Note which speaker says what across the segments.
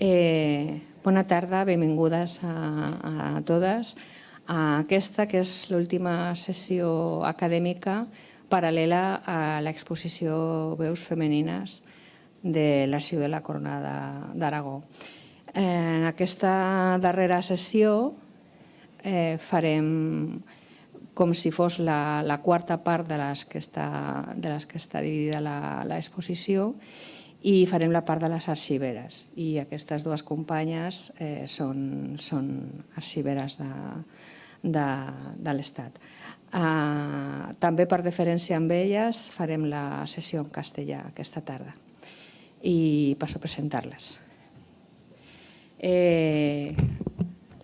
Speaker 1: Bona tarda, benvingudes a totes a aquesta, que és l'última sessió acadèmica paral·lela a l'exposició Veus femenines de l'Arxiu de la Corona d'Aragó. En aquesta darrera sessió farem com si fos la quarta part de les que està dividida l'exposició i farem la part de les arxiveres. I aquestes dues companyes són arxiveres de l'Estat. També per deferència amb elles farem la sessió en castellà aquesta tarda. I passo a presentar-les.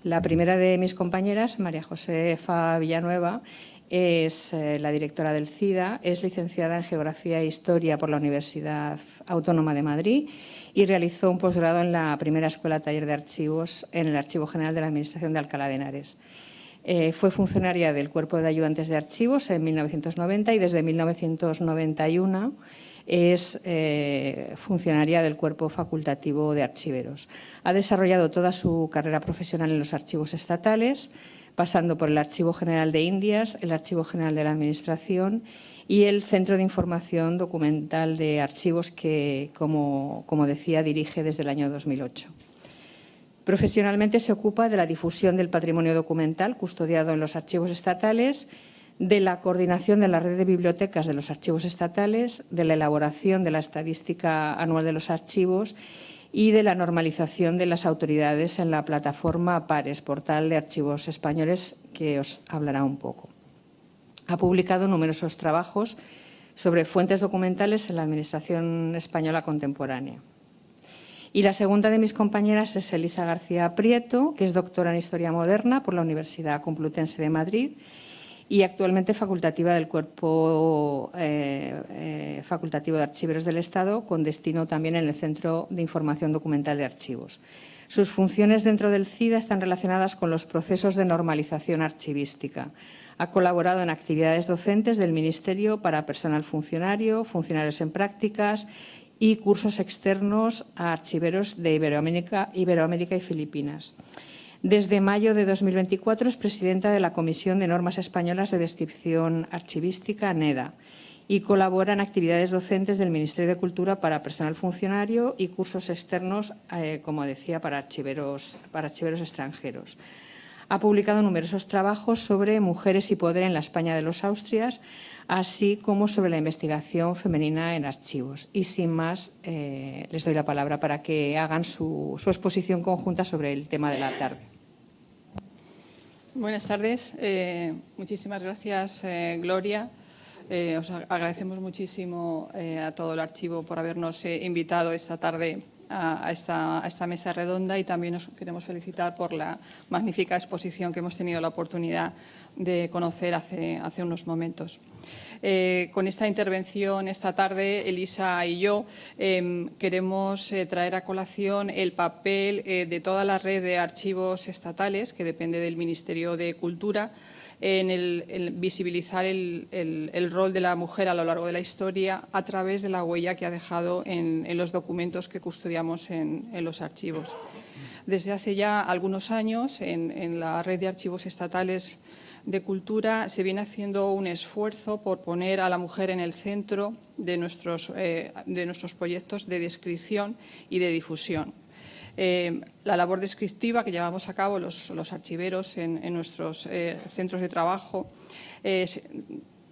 Speaker 1: La primera de mis compañeras, María Josefa Villanueva, es la directora del CIDA, es licenciada en Geografía e Historia por la Universidad Autónoma de Madrid y realizó un posgrado en la primera Escuela Taller de Archivos en el Archivo General de la Administración de Alcalá de Henares. Fue funcionaria del Cuerpo de Ayudantes de Archivos en 1990 y desde 1991 es funcionaria del Cuerpo Facultativo de Archiveros. Ha desarrollado toda su carrera profesional en los archivos estatales, pasando por el Archivo General de Indias, el Archivo General de la Administración y el Centro de Información Documental de Archivos que, como decía, dirige desde el año 2008. Profesionalmente se ocupa de la difusión del patrimonio documental custodiado en los archivos estatales, de la coordinación de la red de bibliotecas de los archivos estatales, de la elaboración de la estadística anual de los archivos y de la normalización de las autoridades en la plataforma PARES, Portal de Archivos Españoles, que os hablará un poco. Ha publicado numerosos trabajos sobre fuentes documentales en la Administración española contemporánea. Y la segunda de mis compañeras es Elisa García Prieto, que es doctora en Historia Moderna por la Universidad Complutense de Madrid y actualmente facultativa del Cuerpo Facultativo de Archiveros del Estado, con destino también en el Centro de Información Documental de Archivos. Sus funciones dentro del CIDA están relacionadas con los procesos de normalización archivística. Ha colaborado en actividades docentes del Ministerio para personal funcionario, funcionarios en prácticas y cursos externos a archiveros de Iberoamérica y Filipinas. Desde mayo de 2024 es presidenta de la Comisión de Normas Españolas de Descripción Archivística, NEDA, y colabora en actividades docentes del Ministerio de Cultura para personal funcionario y cursos externos, como decía, para archiveros extranjeros. Ha publicado numerosos trabajos sobre mujeres y poder en la España de los Austrias, así como sobre la investigación femenina en archivos. Y sin más, les doy la palabra para que hagan su exposición conjunta sobre el tema de la tarde.
Speaker 2: Buenas tardes. Muchísimas gracias, Gloria. Os agradecemos muchísimo a todo el archivo por habernos invitado esta tarde a esta mesa redonda y también os queremos felicitar por la magnífica exposición que hemos tenido la oportunidad de conocer hace unos momentos. Con esta intervención esta tarde, Elisa y yo queremos traer a colación el papel de toda la red de archivos estatales, que depende del Ministerio de Cultura, en el visibilizar el rol de la mujer a lo largo de la historia a través de la huella que ha dejado en los documentos que custodiamos en los archivos. Desde hace ya algunos años, en la red de archivos estatales de cultura, se viene haciendo un esfuerzo por poner a la mujer en el centro de nuestros proyectos de descripción y de difusión. La labor descriptiva que llevamos a cabo los archiveros en nuestros centros de trabajo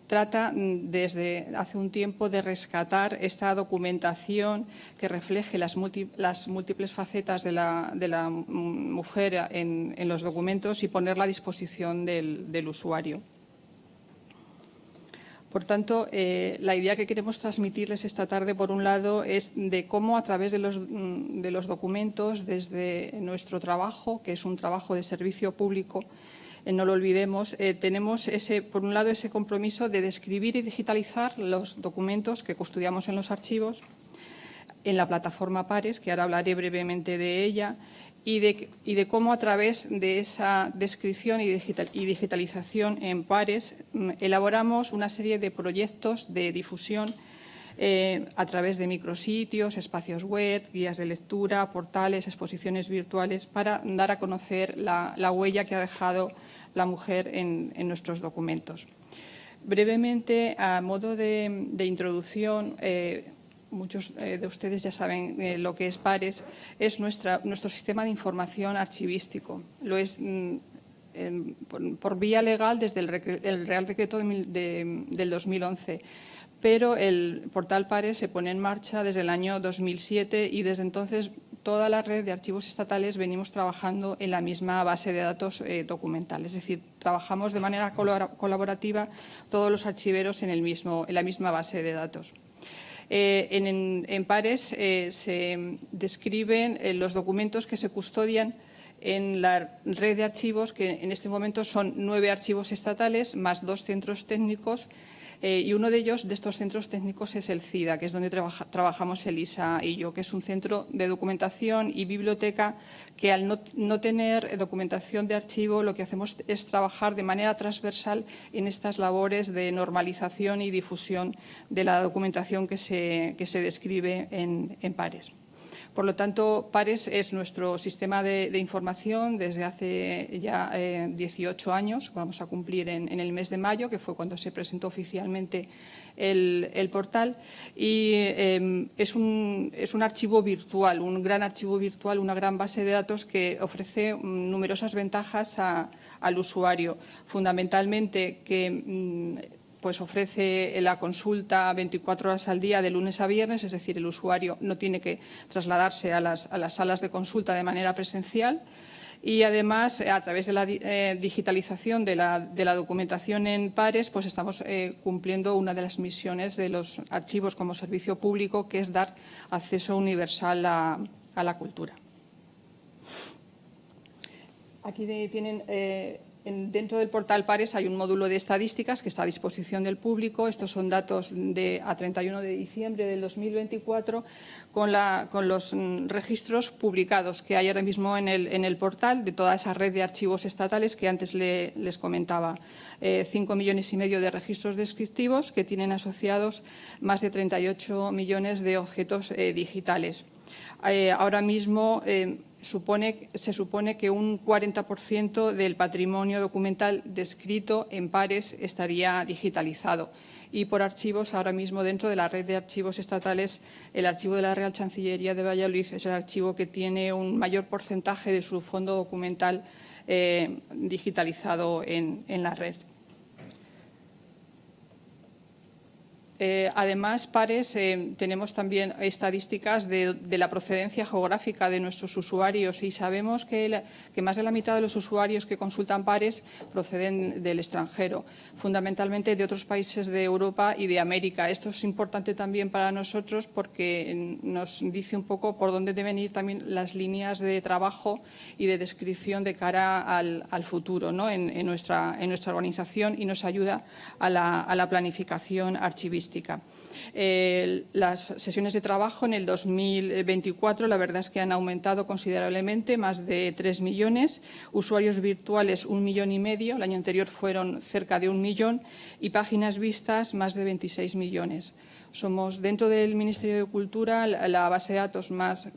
Speaker 2: trata desde hace un tiempo de rescatar esta documentación que refleje las múltiples facetas de la mujer en los documentos y ponerla a disposición del usuario. Por tanto, la idea que queremos transmitirles esta tarde, por un lado, es de cómo a través de los documentos, desde nuestro trabajo, que es un trabajo de servicio público, no lo olvidemos, tenemos por un lado ese compromiso de describir y digitalizar los documentos que custodiamos en los archivos, en la plataforma PARES, que ahora hablaré brevemente de ella, y de cómo a través de esa descripción y digitalización en PARES elaboramos una serie de proyectos de difusión a través de micrositios, espacios web, guías de lectura, portales, exposiciones virtuales, para dar a conocer la huella que ha dejado la mujer en nuestros documentos. Brevemente, a modo de introducción, muchos de ustedes ya saben lo que es PARES, es nuestro sistema de información archivístico. Lo es por vía legal desde el Real Decreto del 2011. Pero el portal PARES se pone en marcha desde el año 2007 y desde entonces toda la red de archivos estatales venimos trabajando en la misma base de datos documental. Es decir, trabajamos de manera colaborativa todos los archiveros en la misma base de datos. En PARES se describen los documentos que se custodian en la red de archivos, que en este momento son 9 archivos estatales más 2 centros técnicos, y uno de ellos, de estos centros técnicos, es el CIDA, que es donde trabajamos Elisa y yo, que es un centro de documentación y biblioteca que, al no tener documentación de archivo, lo que hacemos es trabajar de manera transversal en estas labores de normalización y difusión de la documentación que se describe en PARES. Por lo tanto, PARES es nuestro sistema de información desde hace ya 18 años. Vamos a cumplir en el mes de mayo, que fue cuando se presentó oficialmente el portal. Y es un archivo virtual, un gran archivo virtual, una gran base de datos que ofrece numerosas ventajas al usuario. Fundamentalmente que pues ofrece la consulta 24 horas al día de lunes a viernes, es decir, el usuario no tiene que trasladarse a las salas de consulta de manera presencial, y además a través de la digitalización de la documentación en PARES, pues estamos cumpliendo una de las misiones de los archivos como servicio público, que es dar acceso universal a la cultura. Aquí tienen dentro del portal PARES hay un módulo de estadísticas que está a disposición del público. Estos son datos a 31 de diciembre del 2024 con los registros publicados que hay ahora mismo en el portal de toda esa red de archivos estatales que antes les comentaba. 5,5 millones de registros descriptivos que tienen asociados más de 38 millones de objetos digitales. Ahora mismo se supone que un 40% del patrimonio documental descrito en PARES estaría digitalizado. Y por archivos, ahora mismo dentro de la red de archivos estatales, el archivo de la Real Chancillería de Valladolid es el archivo que tiene un mayor porcentaje de su fondo documental digitalizado en la red. Además, PARES tenemos también estadísticas de la procedencia geográfica de nuestros usuarios y sabemos que más de la mitad de los usuarios que consultan PARES proceden del extranjero, fundamentalmente de otros países de Europa y de América. Esto es importante también para nosotros porque nos dice un poco por dónde deben ir también las líneas de trabajo y de descripción de cara al futuro, ¿no? en nuestra organización, y nos ayuda a la planificación archivística. Las sesiones de trabajo en el 2024 la verdad es que han aumentado considerablemente, más de 3 millones, usuarios virtuales 1,5 millones, el año anterior fueron cerca de 1 millón, y páginas vistas más de 26 millones. Somos, dentro del Ministerio de Cultura, la base de datos más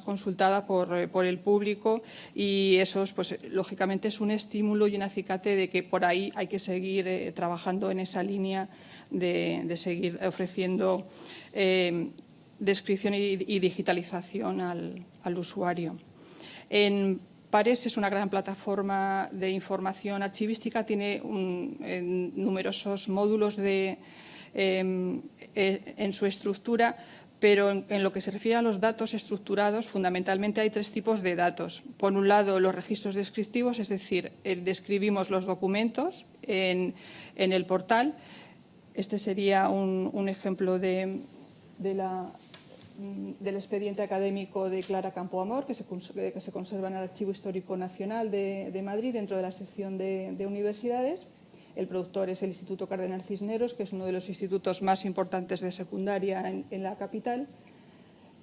Speaker 2: consultada por el público, y eso, pues, lógicamente, es un estímulo y un acicate de que por ahí hay que seguir trabajando en esa línea de seguir ofreciendo descripción y digitalización al usuario. En PARES es una gran plataforma de información archivística, tiene numerosos módulos en su estructura, pero en lo que se refiere a los datos estructurados, fundamentalmente hay 3 tipos de datos. Por un lado, los registros descriptivos, es decir, describimos los documentos en el portal. Este sería un ejemplo del expediente académico de Clara Campoamor, que se conserva en el Archivo Histórico Nacional de Madrid, dentro de la sección de universidades. El productor es el Instituto Cardenal Cisneros, que es uno de los institutos más importantes de secundaria en la capital.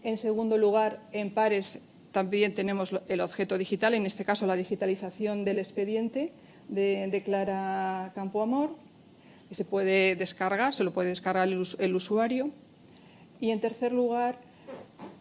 Speaker 2: En segundo lugar, en PARES también tenemos el objeto digital, en este caso la digitalización del expediente de Clara Campoamor, que se puede descargar, se lo puede descargar el usuario. Y, en tercer lugar,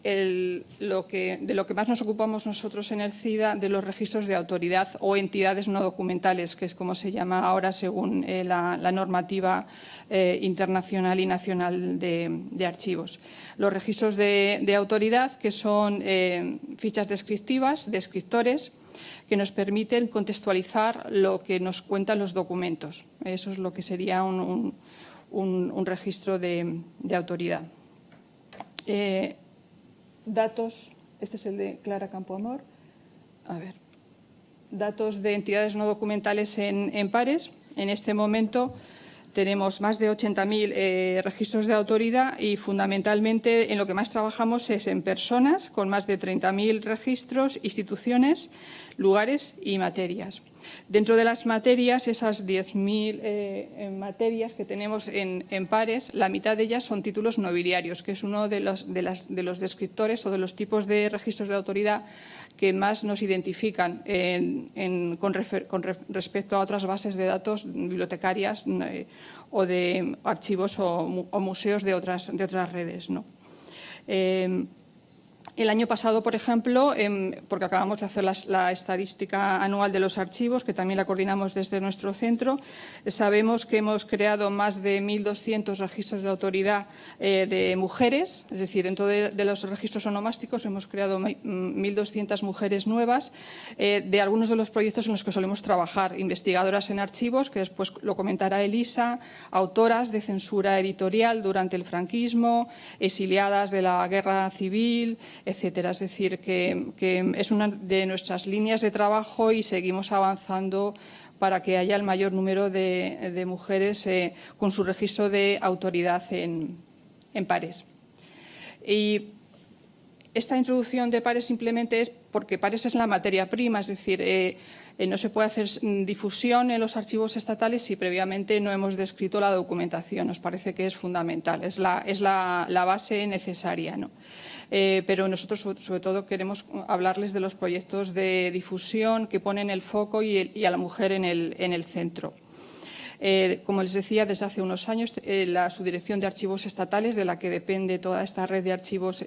Speaker 2: de lo que más nos ocupamos nosotros en el CIDA, de los registros de autoridad o entidades no documentales, que es como se llama ahora según la normativa internacional y nacional de archivos. Los registros de autoridad, que son fichas descriptivas de escritores, que nos permiten contextualizar lo que nos cuentan los documentos. Eso es lo que sería un registro de autoridad. Datos, este es el de Clara Campoamor. A ver, datos de entidades no documentales en Pares. En este momento tenemos más de 80.000 registros de autoridad y, fundamentalmente, en lo que más trabajamos es en personas, con más de 30.000 registros, instituciones, lugares y materias. Dentro de las materias, esas 10.000 materias que tenemos en Pares, la mitad de ellas son títulos nobiliarios, que es uno de los descriptores o de los tipos de registros de autoridad que más nos identifican con respecto a otras bases de datos bibliotecarias o de archivos o museos de otras redes, ¿no? El año pasado, por ejemplo, porque acabamos de hacer la estadística anual de los archivos, que también la coordinamos desde nuestro centro, sabemos que hemos creado más de 1.200 registros de autoridad de mujeres, es decir, dentro de los registros onomásticos hemos creado 1.200 mujeres nuevas de algunos de los proyectos en los que solemos trabajar, investigadoras en archivos, que después lo comentará Elisa, autoras de censura editorial durante el franquismo, exiliadas de la guerra civil, etcétera. Es decir, que es una de nuestras líneas de trabajo y seguimos avanzando para que haya el mayor número de mujeres con su registro de autoridad en Pares. Y esta introducción de Pares simplemente es porque Pares es la materia prima, es decir, no se puede hacer difusión en los archivos estatales si previamente no hemos descrito la documentación. Nos parece que es fundamental, es la base necesaria, ¿no? Pero nosotros, sobre todo, queremos hablarles de los proyectos de difusión que ponen el foco y a la mujer en el centro. Como les decía, desde hace unos años, la Subdirección de Archivos Estatales, de la que depende toda esta red de archivos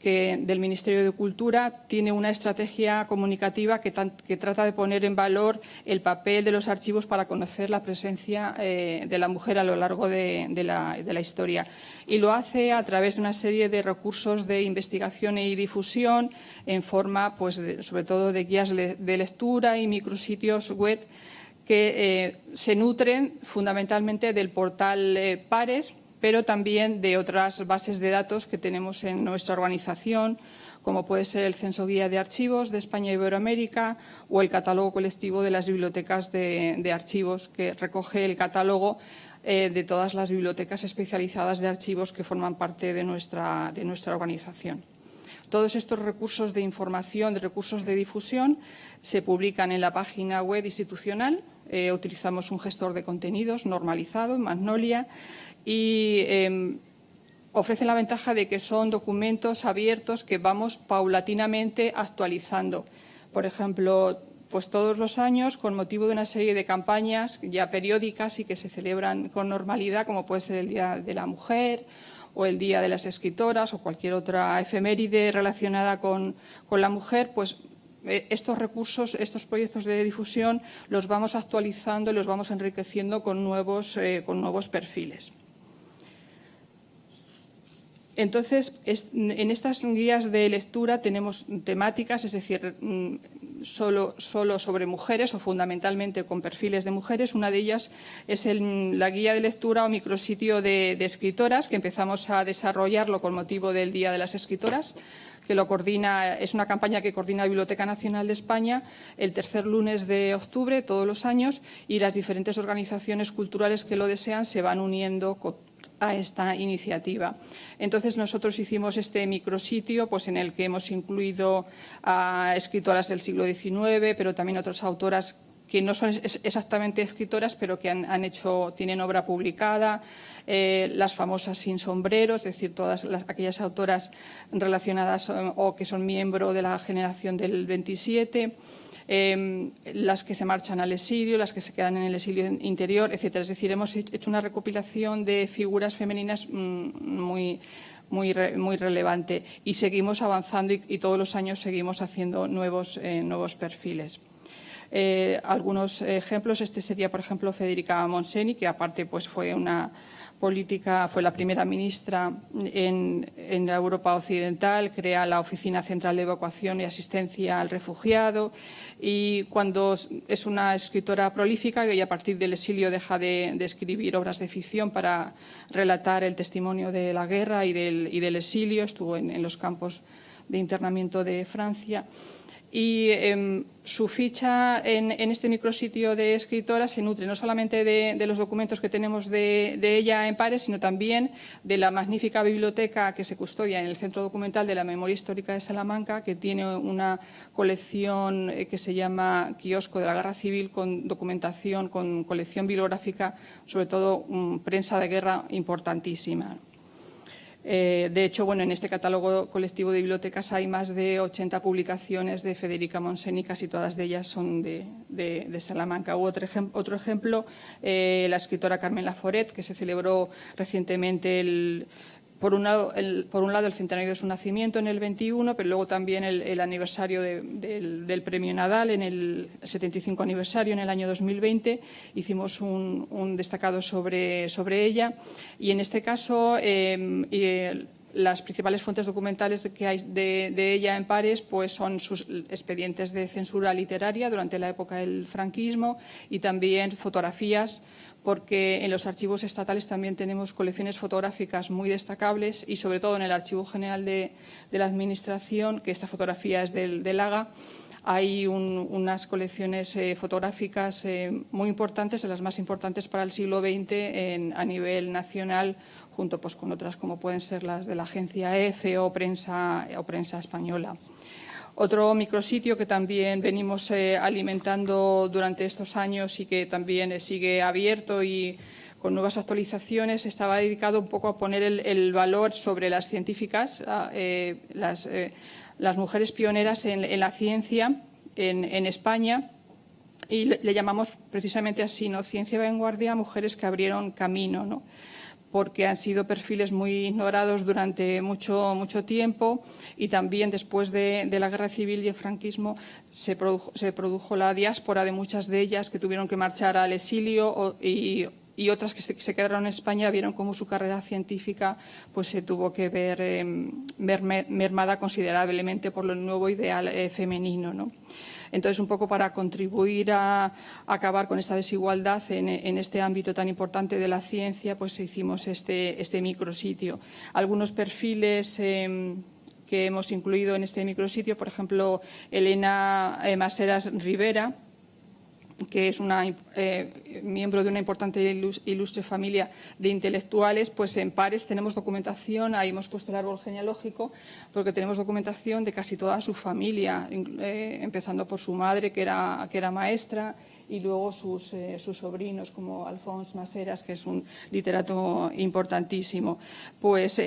Speaker 2: del Ministerio de Cultura, tiene una estrategia comunicativa que trata de poner en valor el papel de los archivos para conocer la presencia de la mujer a lo largo de la historia. Y lo hace a través de una serie de recursos de investigación y difusión en forma, pues, sobre todo, de guías de lectura y micrositios web que se nutren fundamentalmente del portal Pares, pero también de otras bases de datos que tenemos en nuestra organización, como puede ser el Censo Guía de Archivos de España e Iberoamérica o el Catálogo Colectivo de las Bibliotecas de Archivos, que recoge el catálogo de todas las bibliotecas especializadas de archivos que forman parte de nuestra organización. Todos estos recursos de información, de recursos de difusión, se publican en la página web institucional. Utilizamos un gestor de contenidos normalizado, Magnolia, y ofrecen la ventaja de que son documentos abiertos que vamos paulatinamente actualizando. Por ejemplo, pues todos los años, con motivo de una serie de campañas ya periódicas y que se celebran con normalidad, como puede ser el Día de la Mujer o el Día de las Escritoras o cualquier otra efeméride relacionada con la mujer, pues estos recursos, estos proyectos de difusión los vamos actualizando y los vamos enriqueciendo con nuevos perfiles. Entonces, en estas guías de lectura tenemos temáticas, es decir, solo sobre mujeres o fundamentalmente con perfiles de mujeres. Una de ellas es la guía de lectura o micrositio de escritoras, que empezamos a desarrollarlo con motivo del Día de las Escritoras, que lo coordina, es una campaña que coordina la Biblioteca Nacional de España el tercer lunes de octubre todos los años, y las diferentes organizaciones culturales que lo desean se van uniendo a esta iniciativa. Entonces, nosotros hicimos este micrositio, pues, en el que hemos incluido a escritoras del siglo XIX, pero también otras autoras que no son exactamente escritoras, pero que tienen obra publicada, las famosas sin sombrero, es decir, todas aquellas autoras relacionadas o que son miembro de la generación del 27, las que se marchan al exilio, las que se quedan en el exilio interior, etcétera. Es decir, hemos hecho una recopilación de figuras femeninas muy relevante y seguimos avanzando y todos los años seguimos haciendo nuevos perfiles. Algunos ejemplos, este sería, por ejemplo, Federica Montseny, que aparte pues, fue la primera ministra en la Europa Occidental, crea la Oficina Central de Evacuación y Asistencia al Refugiado, y cuando es una escritora prolífica y a partir del exilio deja de escribir obras de ficción para relatar el testimonio de la guerra y del exilio, estuvo en los campos de internamiento de Francia. Y su ficha en este micrositio de escritora se nutre no solamente de los documentos que tenemos de ella en Pares, sino también de la magnífica biblioteca que se custodia en el Centro Documental de la Memoria Histórica de Salamanca, que tiene una colección que se llama Quiosco de la Guerra Civil, con documentación, con colección bibliográfica, sobre todo prensa de guerra importantísima. De hecho, bueno, en este catálogo colectivo de bibliotecas hay más de 80 publicaciones de Federica Montseny, casi todas de ellas son de Salamanca. Otro ejemplo, la escritora Carmen Laforet, que se celebró recientemente por un lado el centenario de su nacimiento en el 21, pero luego también el aniversario del Premio Nadal, en el 75 aniversario en el año 2020. Hicimos un destacado sobre ella y en este caso las principales fuentes documentales que hay de ella en Pares pues son sus expedientes de censura literaria durante la época del franquismo y también fotografías, porque en los archivos estatales también tenemos colecciones fotográficas muy destacables y sobre todo en el Archivo General de la Administración, que esta fotografía es del Haga, hay unas colecciones fotográficas muy importantes, de las más importantes para el siglo XX a nivel nacional, junto pues, con otras como pueden ser las de la agencia EFE o prensa española. Otro micrositio que también venimos alimentando durante estos años y que también sigue abierto y con nuevas actualizaciones, estaba dedicado un poco a poner el valor sobre las científicas, las mujeres pioneras en la ciencia en España, y le llamamos precisamente así, ¿no? Ciencia de vanguardia, mujeres que abrieron camino, ¿no? Porque han sido perfiles muy ignorados durante mucho tiempo y también después de la Guerra Civil y el franquismo se produjo la diáspora de muchas de ellas que tuvieron que marchar al exilio y otras que se quedaron en España vieron cómo su carrera científica pues, se tuvo que ver mermada considerablemente por el nuevo ideal femenino, ¿no? Entonces, un poco para contribuir a acabar con esta desigualdad en este ámbito tan importante de la ciencia, pues hicimos este micrositio. Algunos perfiles que hemos incluido en este micrositio, por ejemplo, Elena Maseras Rivera, que es una miembro de una importante ilustre familia de intelectuales, pues en Pares tenemos documentación, ahí hemos puesto el árbol genealógico, porque tenemos documentación de casi toda su familia, empezando por su madre, que era maestra, y luego sus sobrinos, como Alfons Maseras, que es un literato importantísimo. Pues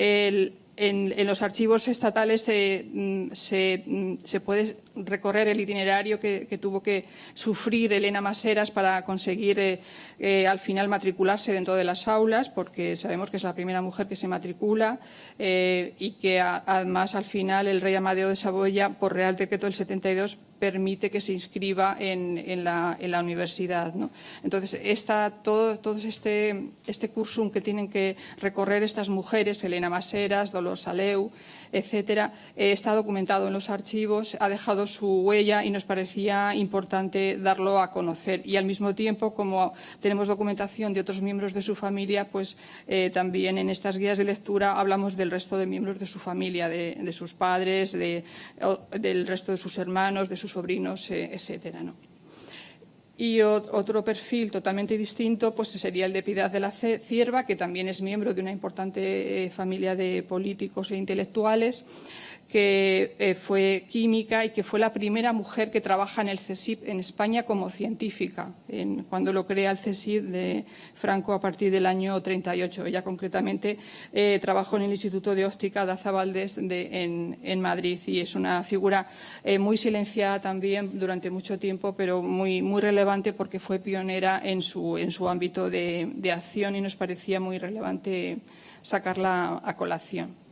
Speaker 2: en los archivos estatales se puede recorrer el itinerario que tuvo que sufrir Elena Maseras para conseguir al final matricularse dentro de las aulas, porque sabemos que es la primera mujer que se matricula y que además al final el rey Amadeo de Saboya, por Real Decreto del 72, permite que se inscriba en la universidad, ¿no? Entonces, todo este cursum que tienen que recorrer estas mujeres, Elena Maseras, Dolors Saleu, etcétera, está documentado en los archivos, ha dejado su huella y nos parecía importante darlo a conocer. Y al mismo tiempo, como tenemos documentación de otros miembros de su familia, pues también en estas guías de lectura hablamos del resto de miembros de su familia, de sus padres, del resto de sus hermanos, de sus sobrinos, etcétera, ¿no? Y otro perfil totalmente distinto pues sería el de Piedad de la Cierva, que también es miembro de una importante familia de políticos e intelectuales, que fue química y que fue la primera mujer que trabaja en el CSIC en España como científica, cuando lo crea el CSIC de Franco a partir del año 38. Ella concretamente trabajó en el Instituto de Óptica Daza Valdés en Madrid y es una figura muy silenciada también durante mucho tiempo, pero muy relevante porque fue pionera en su ámbito de acción y nos parecía muy relevante sacarla a colación.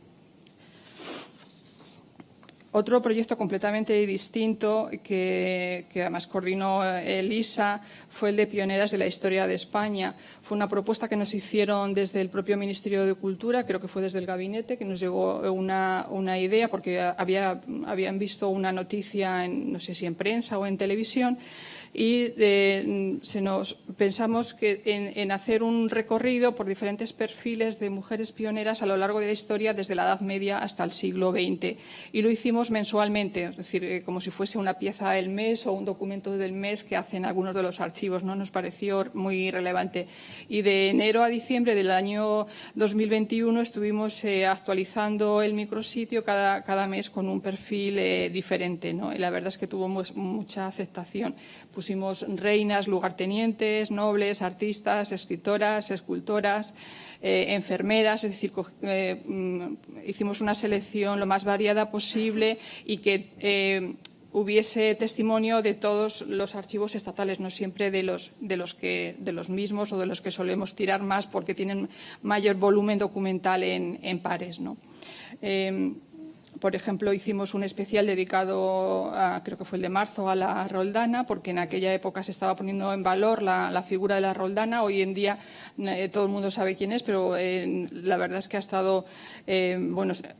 Speaker 2: Otro proyecto completamente distinto que además coordinó Elisa fue el de Pioneras de la Historia de España. Fue una propuesta que nos hicieron desde el propio Ministerio de Cultura, creo que fue desde el gabinete, que nos llegó una idea porque habían visto una noticia, no sé si en prensa o en televisión, y pensamos que en hacer un recorrido por diferentes perfiles de mujeres pioneras a lo largo de la historia desde la Edad Media hasta el siglo XX. Y lo hicimos mensualmente, es decir, como si fuese una pieza del mes o un documento del mes que hacen algunos de los archivos, ¿no? Nos pareció muy relevante. Y de enero a diciembre del año 2021 estuvimos actualizando el micrositio cada mes con un perfil diferente, ¿no? Y la verdad es que tuvo mucha aceptación. Pusimos reinas, lugartenientes, nobles, artistas, escritoras, escultoras, enfermeras, es decir, hicimos una selección lo más variada posible y que hubiese testimonio de todos los archivos estatales, no siempre de los mismos o de los que solemos tirar más porque tienen mayor volumen documental en pares, ¿no? Por ejemplo, hicimos un especial dedicado, creo que fue el de marzo, a la Roldana, porque en aquella época se estaba poniendo en valor la figura de la Roldana. Hoy en día todo el mundo sabe quién es, pero la verdad es que ha estado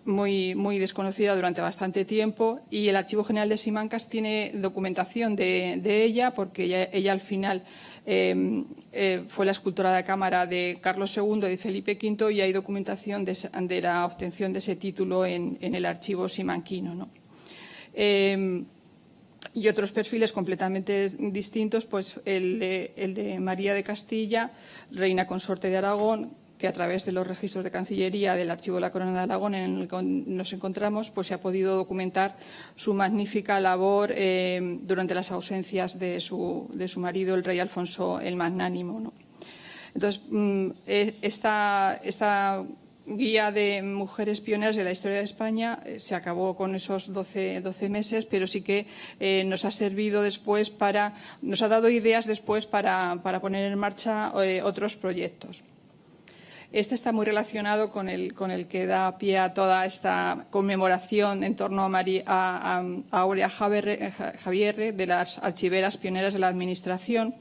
Speaker 2: muy desconocida durante bastante tiempo. Y el Archivo General de Simancas tiene documentación de ella, porque ella al final fue la escultora de cámara de Carlos II y de Felipe V, y hay documentación de la obtención de ese título en el archivo simanquino, ¿no? Y otros perfiles completamente distintos, pues el de María de Castilla, reina consorte de Aragón, que a través de los registros de Cancillería del Archivo de la Corona de Aragón en el que nos encontramos, pues se ha podido documentar su magnífica labor durante las ausencias de su marido, el rey Alfonso el Magnánimo, ¿no? Entonces, esta guía de mujeres pioneras de la historia de España se acabó con esos 12 meses, pero sí que nos ha servido después nos ha dado ideas después para poner en marcha otros proyectos. Este está muy relacionado con el que da pie a toda esta conmemoración en torno a Áurea Javierre, de las archiveras pioneras de la Administración.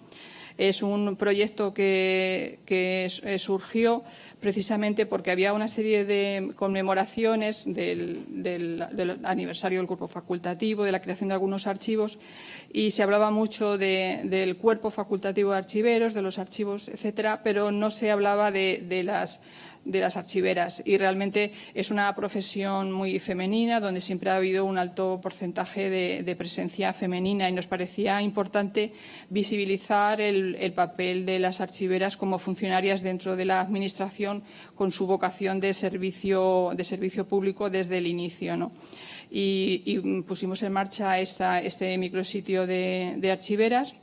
Speaker 2: Es un proyecto que surgió precisamente porque había una serie de conmemoraciones del aniversario del cuerpo facultativo, de la creación de algunos archivos, y se hablaba mucho del cuerpo facultativo de archiveros, de los archivos, etcétera, pero no se hablaba de las archiveras, y realmente es una profesión muy femenina donde siempre ha habido un alto porcentaje de presencia femenina, y nos parecía importante visibilizar el papel de las archiveras como funcionarias dentro de la Administración con su vocación de servicio público desde el inicio, ¿no? Y pusimos en marcha este micrositio de archiveras.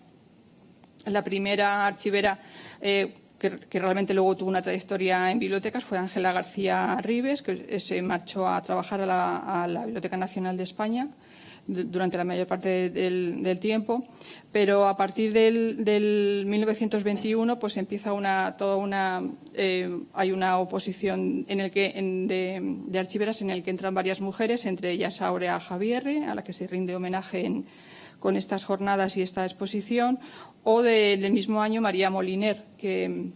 Speaker 2: La primera archivera que realmente luego tuvo una trayectoria en bibliotecas fue Ángela García Ribes, que se marchó a trabajar a la Biblioteca Nacional de España durante la mayor parte del tiempo, pero a partir del 1921 pues empieza hay una oposición de archiveras en el que entran varias mujeres, entre ellas Áurea Javierre, a la que se rinde homenaje con estas jornadas y esta exposición, o del mismo año María Moliner, que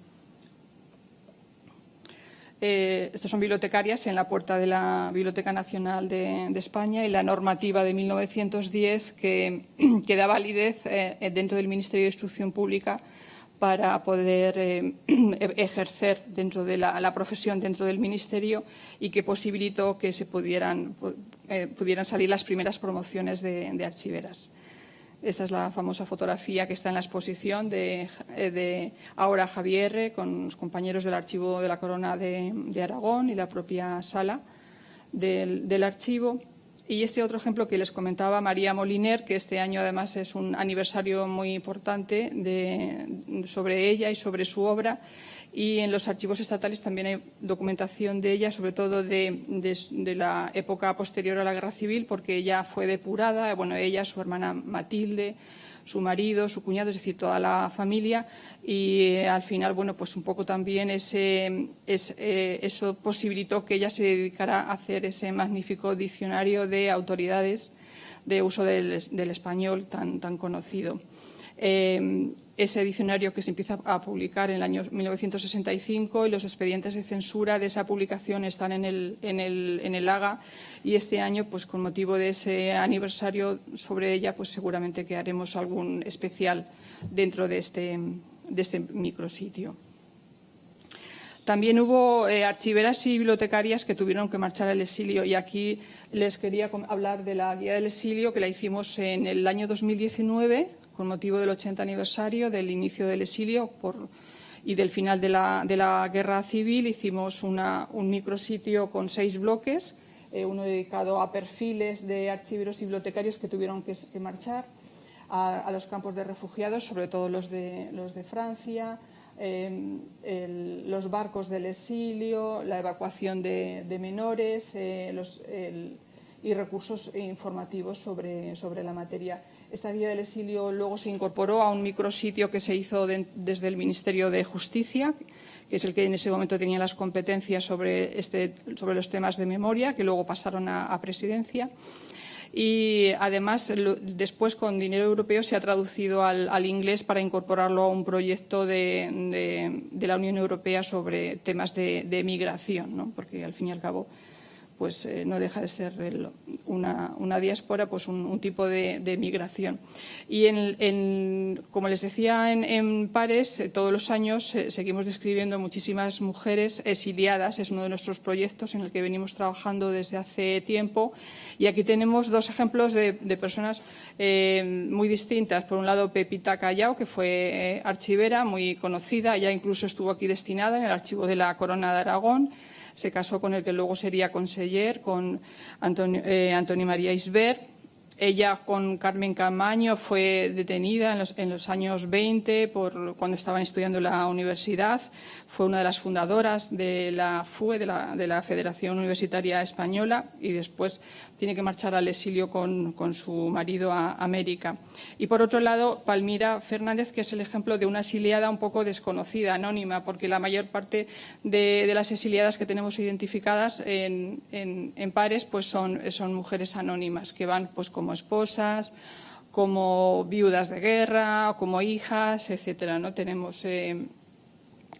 Speaker 2: estas son bibliotecarias en la puerta de la Biblioteca Nacional de España, y la normativa de 1910 que da validez dentro del Ministerio de Instrucción Pública para poder ejercer dentro de la profesión dentro del Ministerio, y que posibilitó que se pudieran salir las primeras promociones de archiveras. Esta es la famosa fotografía que está en la exposición de Áurea Javierre con los compañeros del Archivo de la Corona de Aragón y la propia sala del archivo. Y este otro ejemplo que les comentaba María Moliner, que este año además es un aniversario muy importante sobre ella y sobre su obra. Y en los archivos estatales también hay documentación de ella, sobre todo de la época posterior a la Guerra Civil, porque ella fue depurada, bueno, ella, su hermana Matilde, su marido, su cuñado, es decir, toda la familia, y al final, bueno, pues un poco también eso posibilitó que ella se dedicara a hacer ese magnífico diccionario de autoridades de uso del español tan conocido. Ese diccionario que se empieza a publicar en el año 1965 y los expedientes de censura de esa publicación están en el AGA, y este año, pues con motivo de ese aniversario sobre ella, pues seguramente que haremos algún especial dentro de este micrositio. También hubo archiveras y bibliotecarias que tuvieron que marchar al exilio, y aquí les quería hablar de la guía del exilio, que la hicimos en el año 2019 con motivo del 80 aniversario del inicio del exilio y del final de la Guerra Civil. Hicimos un micrositio con 6 bloques, uno dedicado a perfiles de archiveros y bibliotecarios que tuvieron que marchar a los campos de refugiados, sobre todo los de Francia, los barcos del exilio, la evacuación de menores y recursos informativos sobre la materia. Esta guía del exilio luego se incorporó a un micrositio que se hizo desde el Ministerio de Justicia, que es el que en ese momento tenía las competencias sobre los temas de memoria, que luego pasaron a Presidencia. Y además, después con dinero europeo se ha traducido al inglés para incorporarlo a un proyecto de la Unión Europea sobre temas de migración, ¿no? Porque al fin y al cabo pues no deja de ser una diáspora, pues un tipo de migración. Y como les decía, en Pares, todos los años seguimos describiendo muchísimas mujeres exiliadas. Es uno de nuestros proyectos en el que venimos trabajando desde hace tiempo. Y aquí tenemos 2 ejemplos de personas muy distintas. Por un lado, Pepita Callao, que fue archivera muy conocida. Ella incluso estuvo aquí destinada en el archivo de la Corona de Aragón. Se casó con el que luego sería conseller, con Antonio María Isbert. Ella, con Carmen Camaño, fue detenida en los años 20 cuando estaban estudiando en la universidad. Fue una de las fundadoras de la FUE, de la Federación Universitaria Española, y después tiene que marchar al exilio con su marido a América. Y por otro lado, Palmira Fernández, que es el ejemplo de una exiliada un poco desconocida, anónima, porque la mayor parte de las exiliadas que tenemos identificadas en Pares pues son mujeres anónimas que van pues como esposas, como viudas de guerra, como hijas, etcétera, ¿no? Tenemos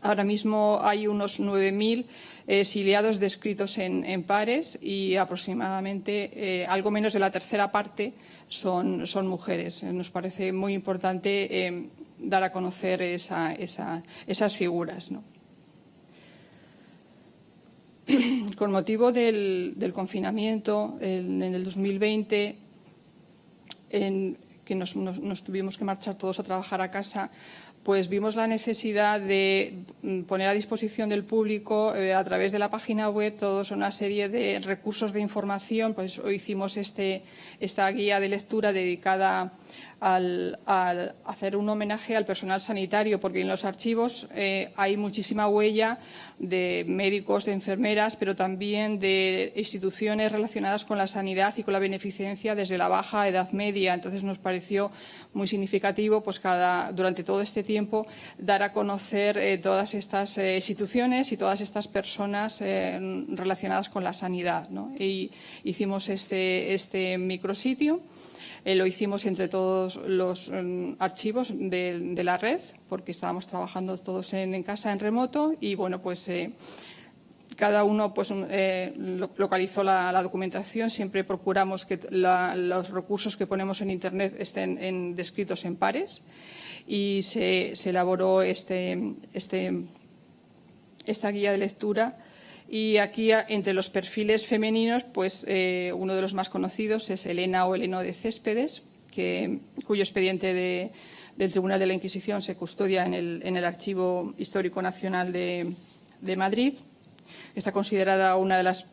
Speaker 2: ahora mismo hay unos 9.000 exiliados descritos en Pares, y aproximadamente algo menos de la tercera parte son mujeres. Nos parece muy importante dar a conocer esas figuras, ¿no? Con motivo del confinamiento en el 2020, que nos tuvimos que marchar todos a trabajar a casa, pues vimos la necesidad de poner a disposición del público a través de la página web toda una serie de recursos de información. Pues hoy hicimos esta guía de lectura dedicada al hacer un homenaje al personal sanitario, porque en los archivos hay muchísima huella de médicos, de enfermeras, pero también de instituciones relacionadas con la sanidad y con la beneficencia desde la Baja Edad Media. Entonces nos pareció muy significativo pues durante todo este tiempo dar a conocer todas estas instituciones y todas estas personas relacionadas con la sanidad, ¿no? Y hicimos este micrositio. Lo hicimos entre todos los archivos de la red, porque estábamos trabajando todos en casa, en remoto, y bueno, pues cada uno pues localizó la documentación. Siempre procuramos que los recursos que ponemos en Internet estén descritos en pares, y se elaboró esta guía de lectura. Y aquí, entre los perfiles femeninos, pues uno de los más conocidos es Elena o Eleno de Céspedes, cuyo expediente del Tribunal de la Inquisición se custodia en el Archivo Histórico Nacional de Madrid. Está considerada una de las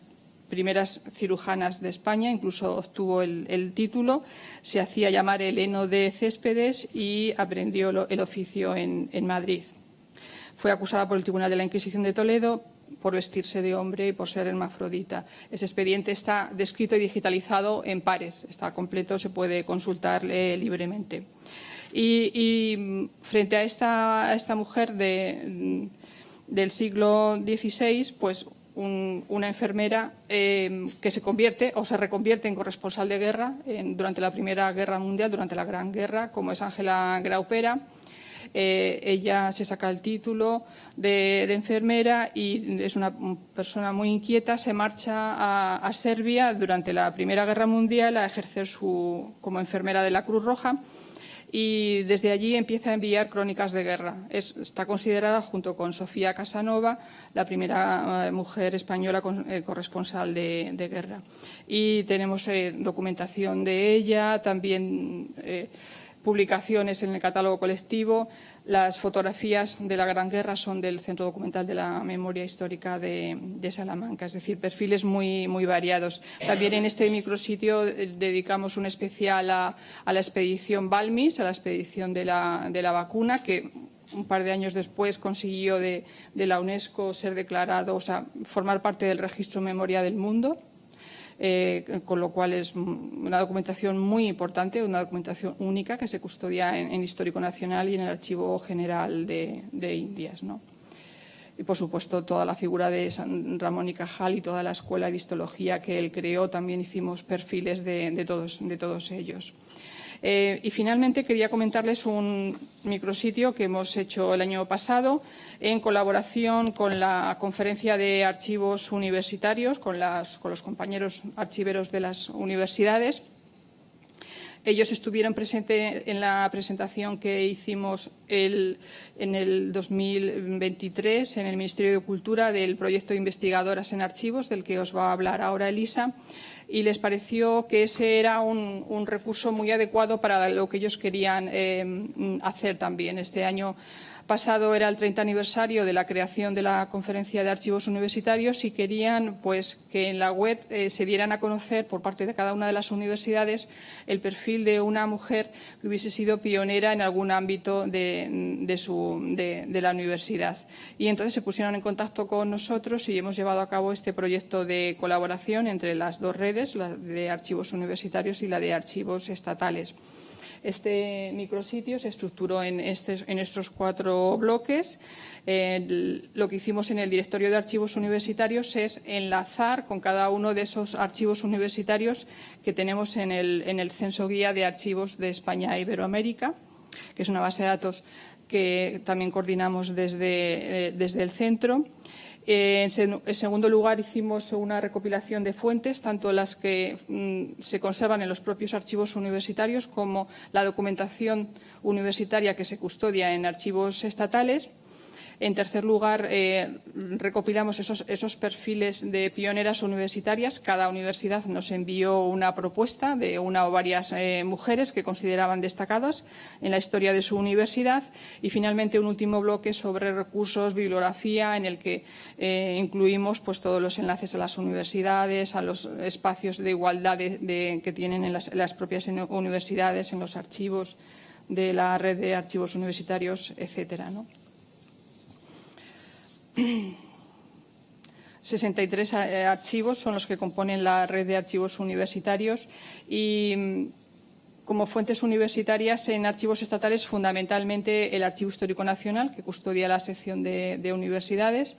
Speaker 2: primeras cirujanas de España, incluso obtuvo el título. Se hacía llamar Heleno de Céspedes y aprendió el oficio en Madrid. Fue acusada por el Tribunal de la Inquisición de Toledo por vestirse de hombre y por ser hermafrodita. Ese expediente está descrito y digitalizado en pares, está completo, se puede consultar libremente. Y frente a esta mujer del siglo XVI, pues una enfermera que se convierte o se reconvierte en corresponsal de guerra durante la Primera Guerra Mundial, durante la Gran Guerra, como es Ángela Graupera. Ella se saca el título de enfermera y es una persona muy inquieta. Se marcha a Serbia durante la Primera Guerra Mundial a ejercer como enfermera de la Cruz Roja y desde allí empieza a enviar crónicas de guerra. Está considerada, junto con Sofía Casanova, la primera mujer española corresponsal de guerra. Y tenemos documentación de ella, también publicaciones en el catálogo colectivo. Las fotografías de la Gran Guerra son del Centro Documental de la Memoria Histórica de Salamanca, es decir, perfiles muy, muy variados. También en este micrositio dedicamos un especial a la expedición Balmis, a la expedición de la vacuna, que un par de años después consiguió de la UNESCO ser declarado, o sea, formar parte del Registro Memoria del Mundo. Con lo cual es una documentación muy importante, una documentación única que se custodia en Histórico Nacional y en el Archivo General de Indias, ¿no? Y, por supuesto, toda la figura de San Ramón y Cajal y toda la escuela de histología que él creó, también hicimos perfiles de todos ellos. Y finalmente quería comentarles un micrositio que hemos hecho el año pasado en colaboración con la Conferencia de Archivos Universitarios, con los compañeros archiveros de las universidades. Ellos estuvieron presentes en la presentación que hicimos en el 2023 en el Ministerio de Cultura del proyecto de investigadoras en archivos, del que os va a hablar ahora Elisa, y les pareció que ese era un recurso muy adecuado para lo que ellos querían hacer también. Este año pasado era el 30 aniversario de la creación de la Conferencia de Archivos Universitarios y querían pues, que en la web se dieran a conocer por parte de cada una de las universidades el perfil de una mujer que hubiese sido pionera en algún ámbito de la universidad. Y entonces se pusieron en contacto con nosotros y hemos llevado a cabo este proyecto de colaboración entre las dos redes, la de archivos universitarios y la de archivos estatales. Este micrositio se estructuró en estos 4 bloques. Lo que hicimos en el Directorio de Archivos Universitarios es enlazar con cada uno de esos archivos universitarios que tenemos en el Censo Guía de Archivos de España e Iberoamérica, que es una base de datos que también coordinamos desde el centro. En segundo lugar, hicimos una recopilación de fuentes, tanto las que se conservan en los propios archivos universitarios como la documentación universitaria que se custodia en archivos estatales. En tercer lugar, recopilamos esos perfiles de pioneras universitarias. Cada universidad nos envió una propuesta de una o varias mujeres que consideraban destacadas en la historia de su universidad. Y, finalmente, un último bloque sobre recursos, bibliografía, en el que incluimos pues, todos los enlaces a las universidades, a los espacios de igualdad que tienen en las propias universidades, en los archivos de la red de archivos universitarios, etcétera, ¿no? 63 archivos son los que componen la red de archivos universitarios y como fuentes universitarias en archivos estatales fundamentalmente el Archivo Histórico Nacional, que custodia la sección de universidades,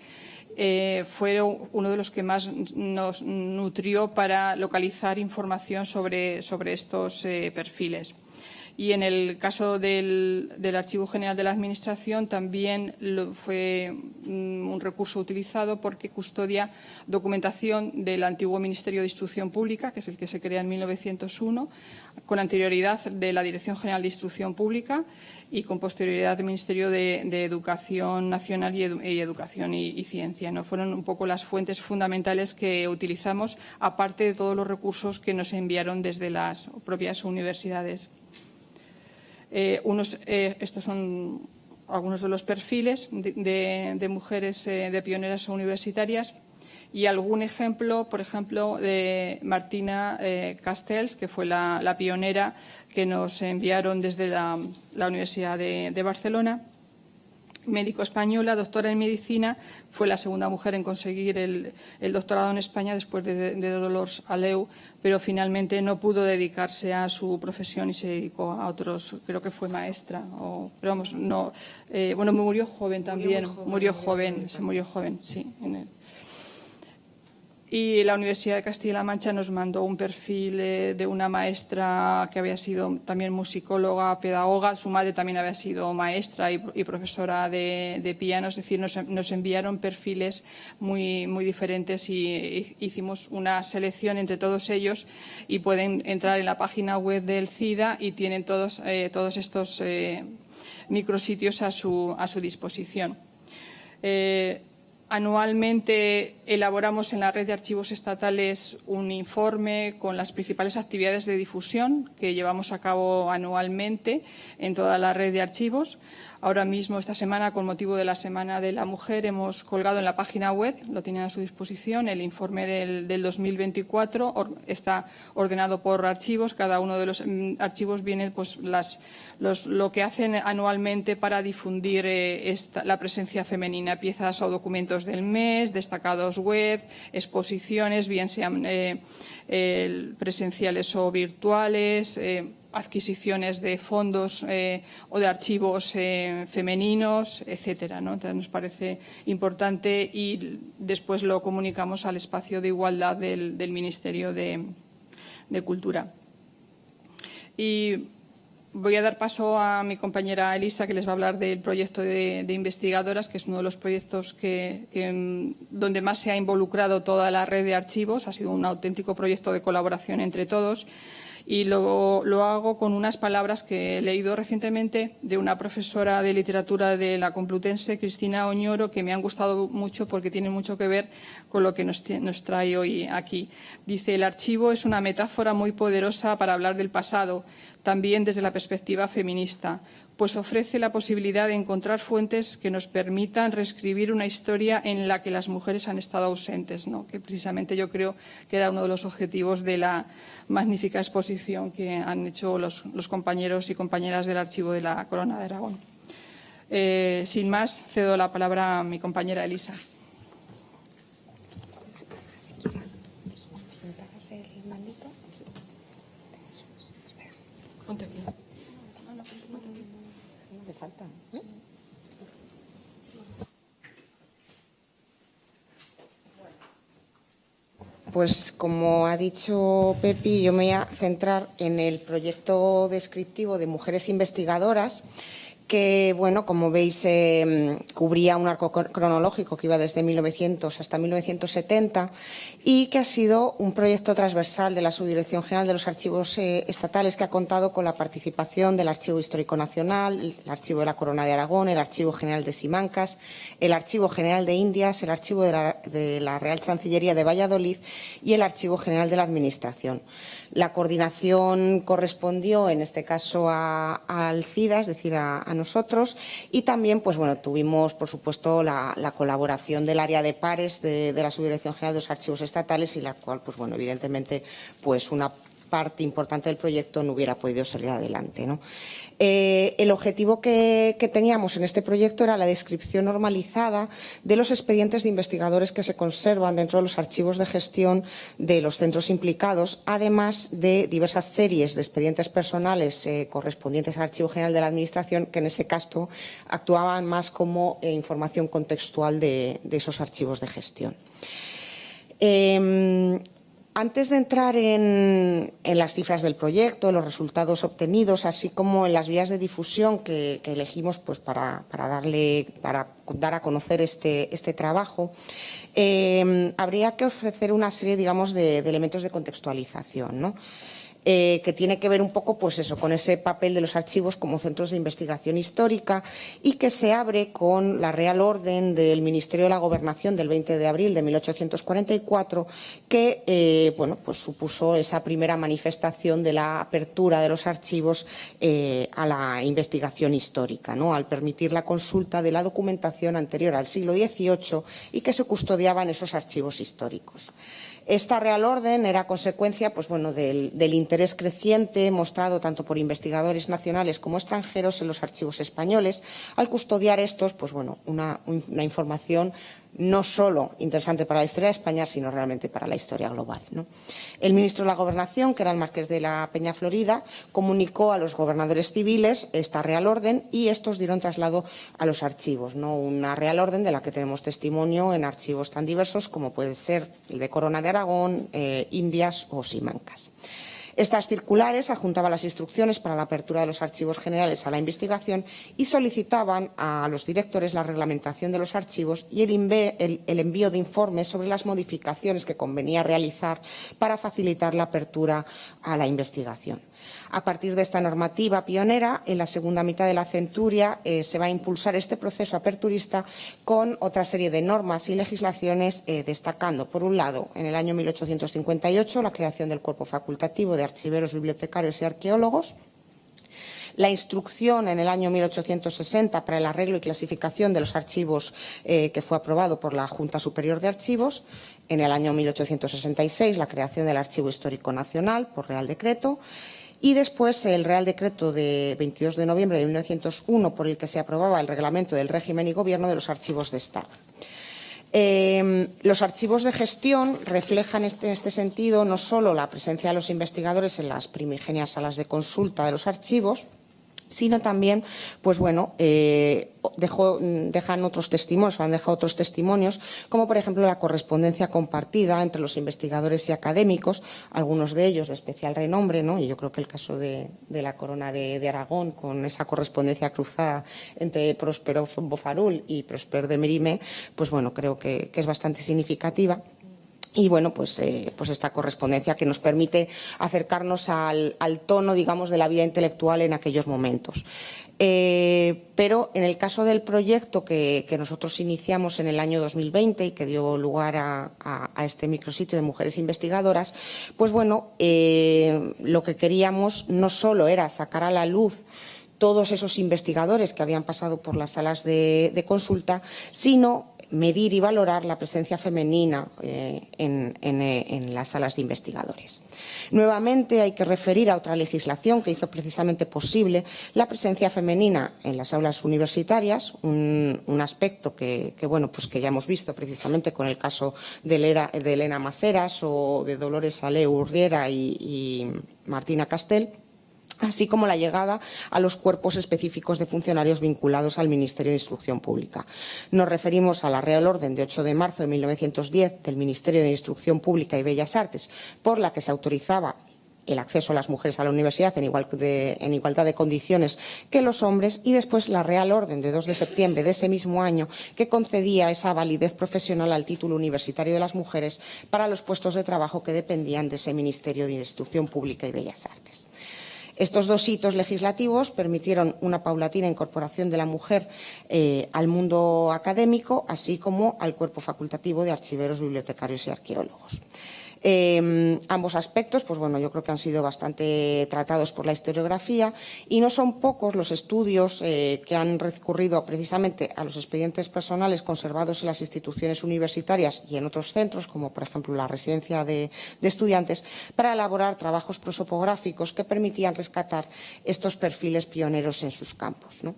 Speaker 2: fue uno de los que más nos nutrió para localizar información sobre estos perfiles. Y en el caso del Archivo General de la Administración también fue un recurso utilizado porque custodia documentación del antiguo Ministerio de Instrucción Pública, que es el que se crea en 1901, con anterioridad de la Dirección General de Instrucción Pública y con posterioridad del Ministerio de Educación Nacional y Educación y Ciencia, ¿no? Fueron un poco las fuentes fundamentales que utilizamos, aparte de todos los recursos que nos enviaron desde las propias universidades. Estos son algunos de los perfiles de mujeres de pioneras universitarias Y algún ejemplo, por ejemplo, de Martina Castells, que fue la pionera que nos enviaron desde la Universidad de Barcelona. Médico española, doctora en medicina, fue la segunda mujer en conseguir el doctorado en España después de Dolors Aleu, pero finalmente no pudo dedicarse a su profesión y se dedicó a otros, creo que fue maestra, pero vamos, no, bueno, murió joven también, murió joven, sí. Y la Universidad de Castilla-La Mancha nos mandó un perfil de una maestra que había sido también musicóloga, pedagoga. Su madre también había sido maestra y profesora de piano. Es decir, nos enviaron perfiles muy diferentes y hicimos una selección entre todos ellos y pueden entrar en la página web del CIDA y tienen todos estos micrositios a su disposición. Anualmente elaboramos en la red de archivos estatales un informe con las principales actividades de difusión que llevamos a cabo anualmente en toda la red de archivos. Ahora mismo, esta semana, con motivo de la Semana de la Mujer, hemos colgado en la página web, lo tienen a su disposición, el informe del 2024. Está ordenado por archivos. Cada uno de los archivos viene pues, lo que hacen anualmente para difundir la presencia femenina, piezas o documentos del mes, destacados web, exposiciones, bien sean presenciales o virtuales, adquisiciones de fondos o de archivos femeninos, etcétera, ¿no? Entonces nos parece importante y después lo comunicamos al espacio de igualdad del Ministerio de Cultura. Y voy a dar paso a mi compañera Elisa, que les va a hablar del proyecto de investigadoras, que es uno de los proyectos donde más se ha involucrado toda la red de archivos. Ha sido un auténtico proyecto de colaboración entre todos. Y lo hago con unas palabras que he leído recientemente de una profesora de literatura de la Complutense, Cristina Oñoro, que me han gustado mucho porque tienen mucho que ver con lo que nos trae hoy aquí. Dice: el archivo es una metáfora muy poderosa para hablar del pasado, también desde la perspectiva feminista, pues ofrece la posibilidad de encontrar fuentes que nos permitan reescribir una historia en la que las mujeres han estado ausentes, ¿no? Que precisamente yo creo que era uno de los objetivos de la magnífica exposición que han hecho los compañeros y compañeras del archivo de la Corona de Aragón. Sin más, cedo la palabra a mi compañera Elisa. Ponte aquí.
Speaker 3: Pues como ha dicho Pepi, yo me voy a centrar en el proyecto descriptivo de Mujeres Investigadoras, que, bueno, como veis, cubría un arco cronológico que iba desde 1900 hasta 1970 y que ha sido un proyecto transversal de la Subdirección General de los Archivos Estatales, que ha contado con la participación del Archivo Histórico Nacional, el Archivo de la Corona de Aragón, el Archivo General de Simancas, el Archivo General de Indias, el Archivo de la Real Chancillería de Valladolid y el Archivo General de la Administración. La coordinación correspondió, en este caso, al CIDA, es decir, a nosotros, y también, pues bueno, tuvimos, por supuesto, la colaboración del área de pares de la Subdirección General de los Archivos Estatales, y la cual, pues bueno, evidentemente, pues una parte importante del proyecto no hubiera podido salir adelante, ¿no? El objetivo que teníamos en este proyecto era la descripción normalizada de los expedientes de investigadores que se conservan dentro de los archivos de gestión de los centros implicados, además de diversas series de expedientes personales correspondientes al Archivo General de la Administración, que en ese caso actuaban más como información contextual de esos archivos de gestión. Antes de entrar en las cifras del proyecto, los resultados obtenidos, así como en las vías de difusión que elegimos pues, para dar a conocer este trabajo, habría que ofrecer una serie, digamos, de elementos de contextualización, ¿no? que tiene que ver un poco pues eso, con ese papel de los archivos como centros de investigación histórica y que se abre con la Real Orden del Ministerio de la Gobernación del 20 de abril de 1844, que bueno, pues supuso esa primera manifestación de la apertura de los archivos a la investigación histórica, ¿no? Al permitir la consulta de la documentación anterior al siglo XVIII y que se custodiaba en esos archivos históricos. Esta Real Orden era consecuencia pues, bueno, del interés creciente mostrado tanto por investigadores nacionales como extranjeros en los archivos españoles, al custodiar estos pues, bueno, una información no solo interesante para la historia de España, sino realmente para la historia global, ¿no? El ministro de la Gobernación, que era el marqués de la Peña Florida, comunicó a los gobernadores civiles esta Real Orden y estos dieron traslado a los archivos, ¿no? Una Real Orden de la que tenemos testimonio en archivos tan diversos como puede ser el de Corona de Aragón, Indias o Simancas. Estas circulares adjuntaban las instrucciones para la apertura de los archivos generales a la investigación y solicitaban a los directores la reglamentación de los archivos y el envío de informes sobre las modificaciones que convenía realizar para facilitar la apertura a la investigación. A partir de esta normativa pionera, en la segunda mitad de la centuria se va a impulsar este proceso aperturista con otra serie de normas y legislaciones, destacando, por un lado, en el año 1858, la creación del cuerpo facultativo de archiveros, bibliotecarios y arqueólogos, la instrucción en el año 1860 para el arreglo y clasificación de los archivos que fue aprobado por la Junta Superior de Archivos, en el año 1866 la creación del Archivo Histórico Nacional por Real Decreto, y después el Real Decreto de 22 de noviembre de 1901 por el que se aprobaba el reglamento del régimen y gobierno de los archivos de Estado. Los archivos de gestión reflejan en este sentido no solo la presencia de los investigadores en las primigenias salas de consulta de los archivos, sino también, pues bueno, dejan otros testimonios, o han dejado otros testimonios, como por ejemplo la correspondencia compartida entre los investigadores y académicos, algunos de ellos de especial renombre, ¿no? Y yo creo que el caso de la Corona de Aragón, con esa correspondencia cruzada entre Próspero Bofarul y Prosper de Merime, pues bueno, creo que es bastante significativa. Y bueno, pues esta correspondencia que nos permite acercarnos al tono, digamos, de la vida intelectual en aquellos momentos. Pero en el caso del proyecto que nosotros iniciamos en el año 2020 y que dio lugar a este micrositio de mujeres investigadoras, pues bueno, lo que queríamos no solo era sacar a la luz todos esos investigadores que habían pasado por las salas de consulta, sino medir y valorar la presencia femenina en las salas de investigadores. Nuevamente hay que referir a otra legislación que hizo precisamente posible la presencia femenina en las aulas universitarias, un aspecto que bueno, pues que ya hemos visto precisamente con el caso de Elena Maseras o de Dolores Aleu Urriera y Martina Castel, así como la llegada a los cuerpos específicos de funcionarios vinculados al Ministerio de Instrucción Pública. Nos referimos a la Real Orden de 8 de marzo de 1910 del Ministerio de Instrucción Pública y Bellas Artes, por la que se autorizaba el acceso a las mujeres a la universidad en igualdad de condiciones que los hombres, y después la Real Orden de 2 de septiembre de ese mismo año que concedía esa validez profesional al título universitario de las mujeres para los puestos de trabajo que dependían de ese Ministerio de Instrucción Pública y Bellas Artes. Estos dos hitos legislativos permitieron una paulatina incorporación de la mujer al mundo académico, así como al cuerpo facultativo de archiveros, bibliotecarios y arqueólogos. Ambos aspectos, pues bueno, yo creo que han sido bastante tratados por la historiografía y no son pocos los estudios que han recurrido precisamente a los expedientes personales conservados en las instituciones universitarias y en otros centros, como por ejemplo la residencia de estudiantes, para elaborar trabajos prosopográficos que permitían rescatar estos perfiles pioneros en sus campos, ¿no?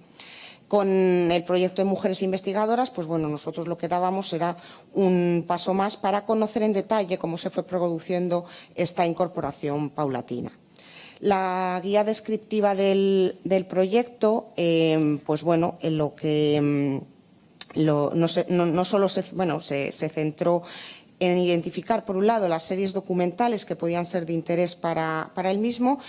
Speaker 3: Con el proyecto de Mujeres Investigadoras, pues bueno, nosotros lo que dábamos era un paso más para conocer en detalle cómo se fue produciendo esta incorporación paulatina. La guía descriptiva del proyecto, pues bueno, en lo que no solo se centró en identificar, por un lado, las series documentales que podían ser de interés para el mismo,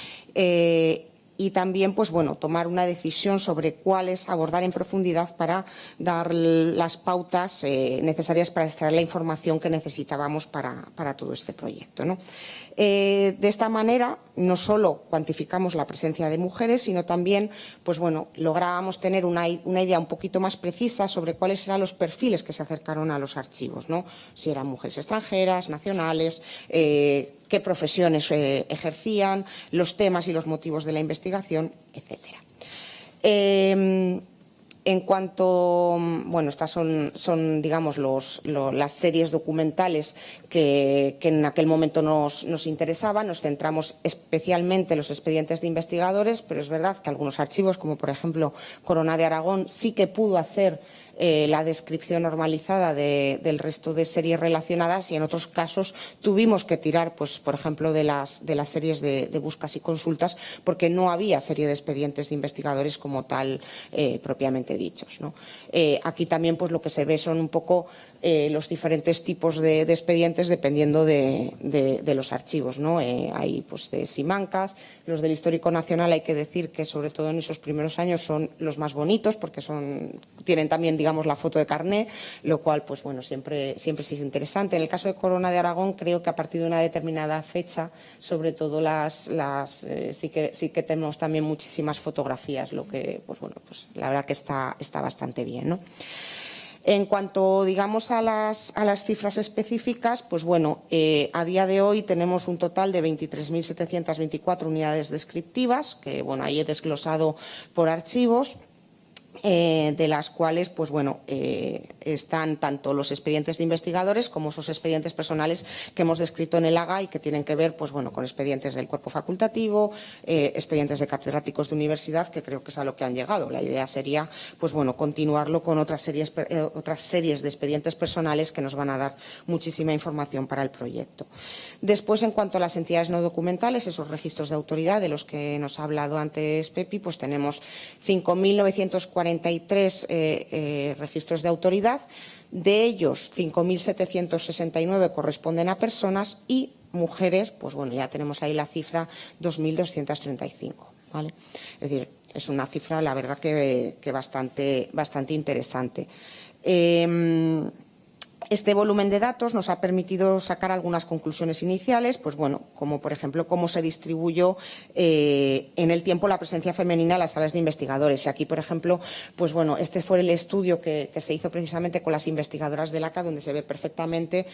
Speaker 3: y también, pues bueno, tomar una decisión sobre cuáles abordar en profundidad para dar las pautas necesarias para extraer la información que necesitábamos para todo este proyecto, ¿no? De esta manera, no solo cuantificamos la presencia de mujeres, sino también, pues bueno, lográbamos tener una idea un poquito más precisa sobre cuáles eran los perfiles que se acercaron a los archivos, ¿no? Si eran mujeres extranjeras, nacionales, qué profesiones ejercían, los temas y los motivos de la investigación, etcétera. En cuanto, bueno, estas son digamos, las series documentales que en aquel momento nos interesaban. Nos centramos especialmente en los expedientes de investigadores, pero es verdad que algunos archivos, como por ejemplo Corona de Aragón, sí que pudo hacer la descripción normalizada del resto de series relacionadas, y en otros casos tuvimos que tirar, pues, por ejemplo, de las series de buscas y consultas, porque no había serie de expedientes de investigadores como tal propiamente dichos, ¿no? Aquí también, pues, lo que se ve son un poco los diferentes tipos de expedientes dependiendo de los archivos, ¿no? Hay, pues, de Simancas. Los del Histórico Nacional, hay que decir que sobre todo en esos primeros años son los más bonitos, porque tienen también, digamos, la foto de carné, lo cual, pues bueno, siempre sí es interesante. En el caso de Corona de Aragón, creo que a partir de una determinada fecha, sobre todo sí que tenemos también muchísimas fotografías, lo que, pues bueno, pues la verdad que está bastante bien, ¿no? En cuanto, digamos, a las cifras específicas, pues bueno, a día de hoy tenemos un total de 23.724 unidades descriptivas, que bueno, ahí he desglosado por archivos. De las cuales, pues bueno, están tanto los expedientes de investigadores como esos expedientes personales que hemos descrito en el AGA y que tienen que ver, pues bueno, con expedientes del cuerpo facultativo, expedientes de catedráticos de universidad, que creo que es a lo que han llegado. La idea sería, pues bueno, continuarlo con otras series de expedientes personales que nos van a dar muchísima información para el proyecto. Después, en cuanto a las entidades no documentales, esos registros de autoridad de los que nos ha hablado antes Pepi, pues tenemos 5.943 registros de autoridad. De ellos, 5.769 corresponden a personas y mujeres, pues bueno, ya tenemos ahí la cifra 2.235, ¿vale? Es decir, es una cifra, la verdad, que bastante interesante. Este volumen de datos nos ha permitido sacar algunas conclusiones iniciales, pues bueno, como por ejemplo cómo se distribuyó en el tiempo la presencia femenina en las salas de investigadores. Y aquí, por ejemplo, pues bueno, este fue el estudio que se hizo precisamente con las investigadoras del ACA, donde se ve perfectamente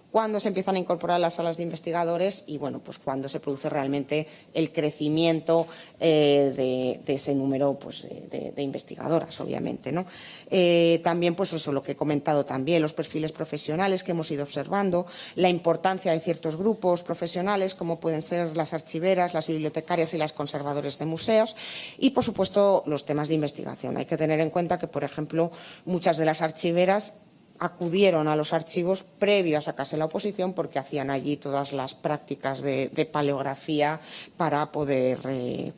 Speaker 3: cuándo se empiezan a incorporar las salas de investigadores y, bueno, pues cuándo se produce realmente el crecimiento de ese número, pues, de investigadoras, obviamente, ¿no? También, pues eso, lo que he comentado también, los perfiles profesionales que hemos ido observando, la importancia de ciertos grupos profesionales, como pueden ser las archiveras, las bibliotecarias y las conservadores de museos, y, por supuesto, los temas de investigación. Hay que tener en cuenta que, por ejemplo, muchas de las archiveras acudieron a los archivos previo a sacarse la oposición porque hacían allí todas las prácticas de paleografía para poder,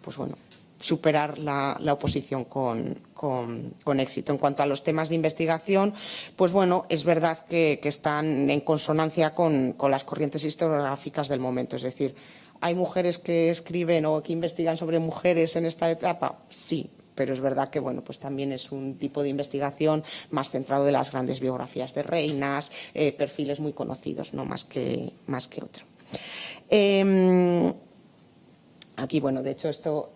Speaker 3: pues bueno, superar la oposición con éxito. En cuanto a los temas de investigación, pues bueno, es verdad que están en consonancia con las corrientes historiográficas del momento. Es decir, ¿hay mujeres que escriben o que investigan sobre mujeres en esta etapa? Sí. Pero es verdad que, bueno, pues también es un tipo de investigación más centrado en las grandes biografías de reinas, perfiles muy conocidos, no más que otro. Aquí, bueno, de hecho, estos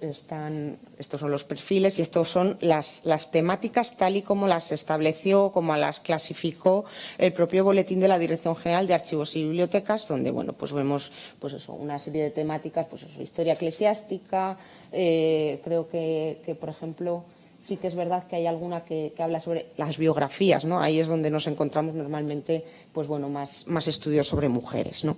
Speaker 3: son los perfiles y estos son las temáticas tal y como las estableció, como las clasificó el propio boletín de la Dirección General de Archivos y Bibliotecas, donde, bueno, pues vemos, pues eso, una serie de temáticas, pues eso, historia eclesiástica, creo que, por ejemplo, sí que es verdad que hay alguna que habla sobre las biografías, ¿no? Ahí es donde nos encontramos normalmente, pues bueno, más estudios sobre mujeres, ¿no?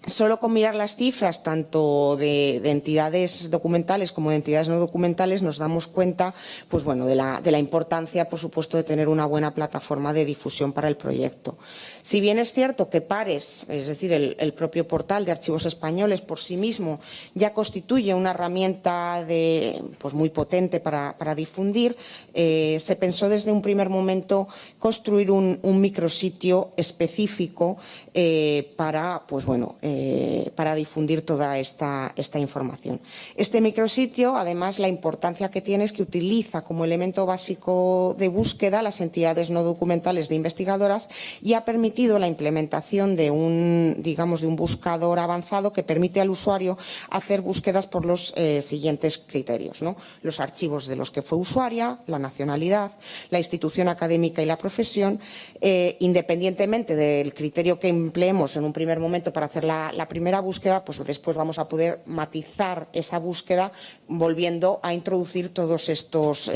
Speaker 3: Solo con mirar las cifras, tanto de entidades documentales como de entidades no documentales, nos damos cuenta, pues bueno, de la importancia, por supuesto, de tener una buena plataforma de difusión para el proyecto. Si bien es cierto que Pares, es decir, el propio portal de archivos españoles por sí mismo, ya constituye una herramienta pues muy potente para difundir, se pensó desde un primer momento construir un micrositio específico para, pues bueno, difundir toda esta información. Este micrositio, además, la importancia que tiene es que utiliza como elemento básico de búsqueda las entidades no documentales de investigadoras y ha permitido la implementación de un buscador avanzado que permite al usuario hacer búsquedas por los siguientes criterios, ¿no? Los archivos de los que fue usuaria, la nacionalidad, la institución académica y la profesión, independientemente del criterio que empleemos en un primer momento para hacer la primera búsqueda, pues después vamos a poder matizar esa búsqueda volviendo a introducir todos estos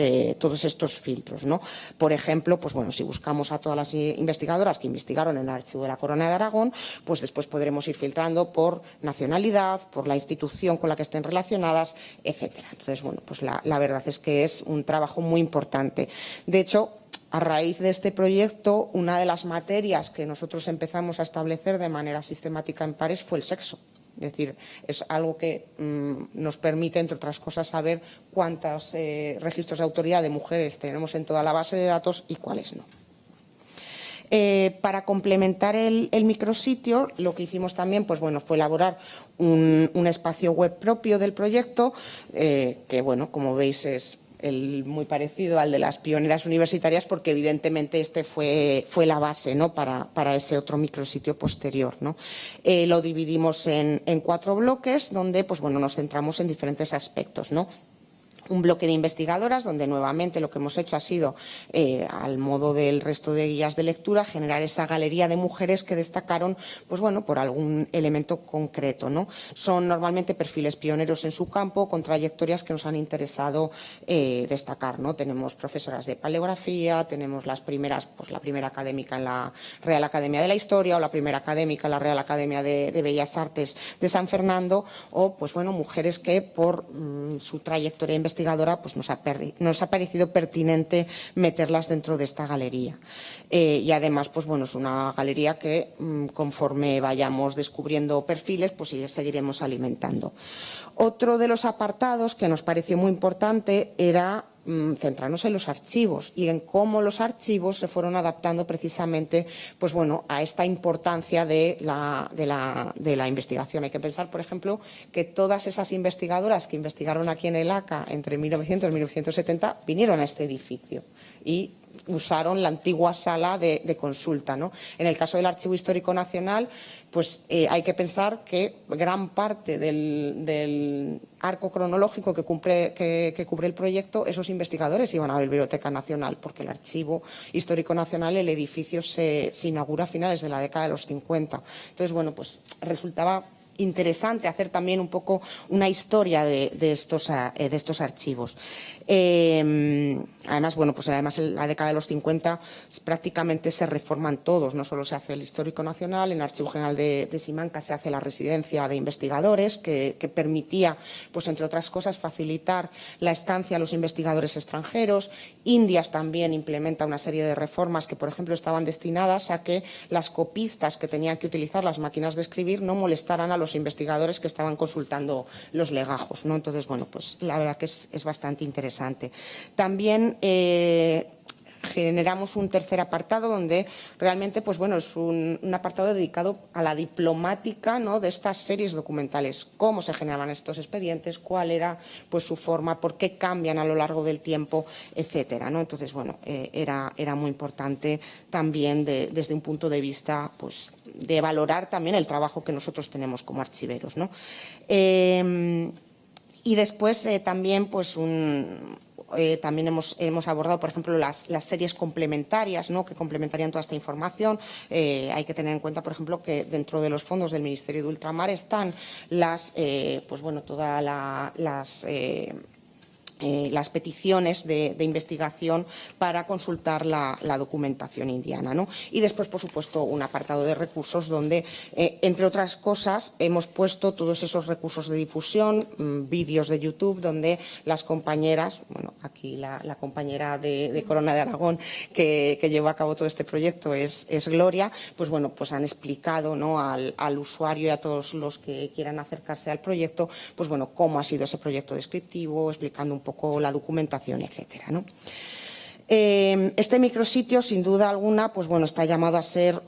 Speaker 3: filtros, ¿no? Por ejemplo, pues bueno, si buscamos a todas las investigadoras que investigaron en el Archivo de la Corona de Aragón, pues después podremos ir filtrando por nacionalidad, por la institución con la que estén relacionadas, etcétera. Entonces, bueno, pues la verdad es que es un trabajo muy importante. De hecho, a raíz de este proyecto, una de las materias que nosotros empezamos a establecer de manera sistemática en pares fue el sexo. Es decir, es algo que nos permite, entre otras cosas, saber cuántos registros de autoridad de mujeres tenemos en toda la base de datos y cuáles no. Para complementar el micrositio, lo que hicimos también pues, bueno, fue elaborar un espacio web propio del proyecto, que, bueno, como veis, es muy parecido al de las pioneras universitarias, porque evidentemente este fue la base, ¿no? para ese otro micrositio posterior, ¿no? Lo dividimos en 4 bloques donde pues, bueno, nos centramos en diferentes aspectos, ¿no? Un bloque de investigadoras donde nuevamente lo que hemos hecho ha sido, al modo del resto de guías de lectura, generar esa galería de mujeres que destacaron pues bueno, por algún elemento concreto, ¿no? Son normalmente perfiles pioneros en su campo con trayectorias que nos han interesado destacar, ¿no? Tenemos profesoras de paleografía, tenemos las primeras, pues la primera académica en la Real Academia de la Historia o la primera académica en la Real Academia de Bellas Artes de San Fernando, o pues bueno, mujeres que por su trayectoria investigadora pues nos ha parecido pertinente meterlas dentro de esta galería. Y además, pues bueno, es una galería que conforme vayamos descubriendo perfiles, pues seguiremos alimentando. Otro de los apartados que nos pareció muy importante era centrarnos en los archivos y en cómo los archivos se fueron adaptando precisamente pues bueno, a esta importancia de la investigación. Hay que pensar, por ejemplo, que todas esas investigadoras que investigaron aquí en el ACA entre 1900 y 1970 vinieron a este edificio y usaron la antigua sala de consulta, ¿no? En el caso del Archivo Histórico Nacional, pues hay que pensar que gran parte del arco cronológico que cubre el proyecto, esos investigadores iban a la Biblioteca Nacional, porque el Archivo Histórico Nacional, el edificio se inaugura a finales de la década de los 50. Entonces, bueno, pues resultaba interesante hacer también un poco una historia de estos archivos. Además, bueno, pues además en la década de los 50 prácticamente se reforman todos, no solo se hace el Histórico Nacional, en el Archivo General de Simancas se hace la residencia de investigadores que permitía, pues entre otras cosas, facilitar la estancia a los investigadores extranjeros. Indias también implementa una serie de reformas que, por ejemplo, estaban destinadas a que las copistas que tenían que utilizar las máquinas de escribir no molestaran a los investigadores que estaban consultando los legajos, ¿no? Entonces, bueno, pues la verdad que es bastante interesante. También generamos un tercer apartado donde realmente pues bueno, es un apartado dedicado a la diplomática, ¿no? de estas series documentales, cómo se generaban estos expedientes, cuál era pues su forma, por qué cambian a lo largo del tiempo, etcétera, ¿no? Entonces, bueno, era muy importante también desde un punto de vista pues de valorar también el trabajo que nosotros tenemos como archiveros, ¿no? Y después también pues también hemos abordado, por ejemplo, las series complementarias, ¿no? que complementarían toda esta información. Hay que tener en cuenta, por ejemplo, que dentro de los fondos del Ministerio de Ultramar están pues bueno, todas las peticiones de investigación para consultar la documentación indiana, ¿no? Y después, por supuesto, un apartado de recursos donde, entre otras cosas, hemos puesto todos esos recursos de difusión, vídeos de YouTube, donde las compañeras, bueno, aquí la compañera de Corona de Aragón que llevó a cabo todo este proyecto es Gloria, pues bueno, pues han explicado, ¿no? al usuario y a todos los que quieran acercarse al proyecto, pues bueno, cómo ha sido ese proyecto descriptivo, explicando un poco la documentación, etcétera, ¿no? Este micrositio, sin duda alguna, pues bueno, está llamado a ser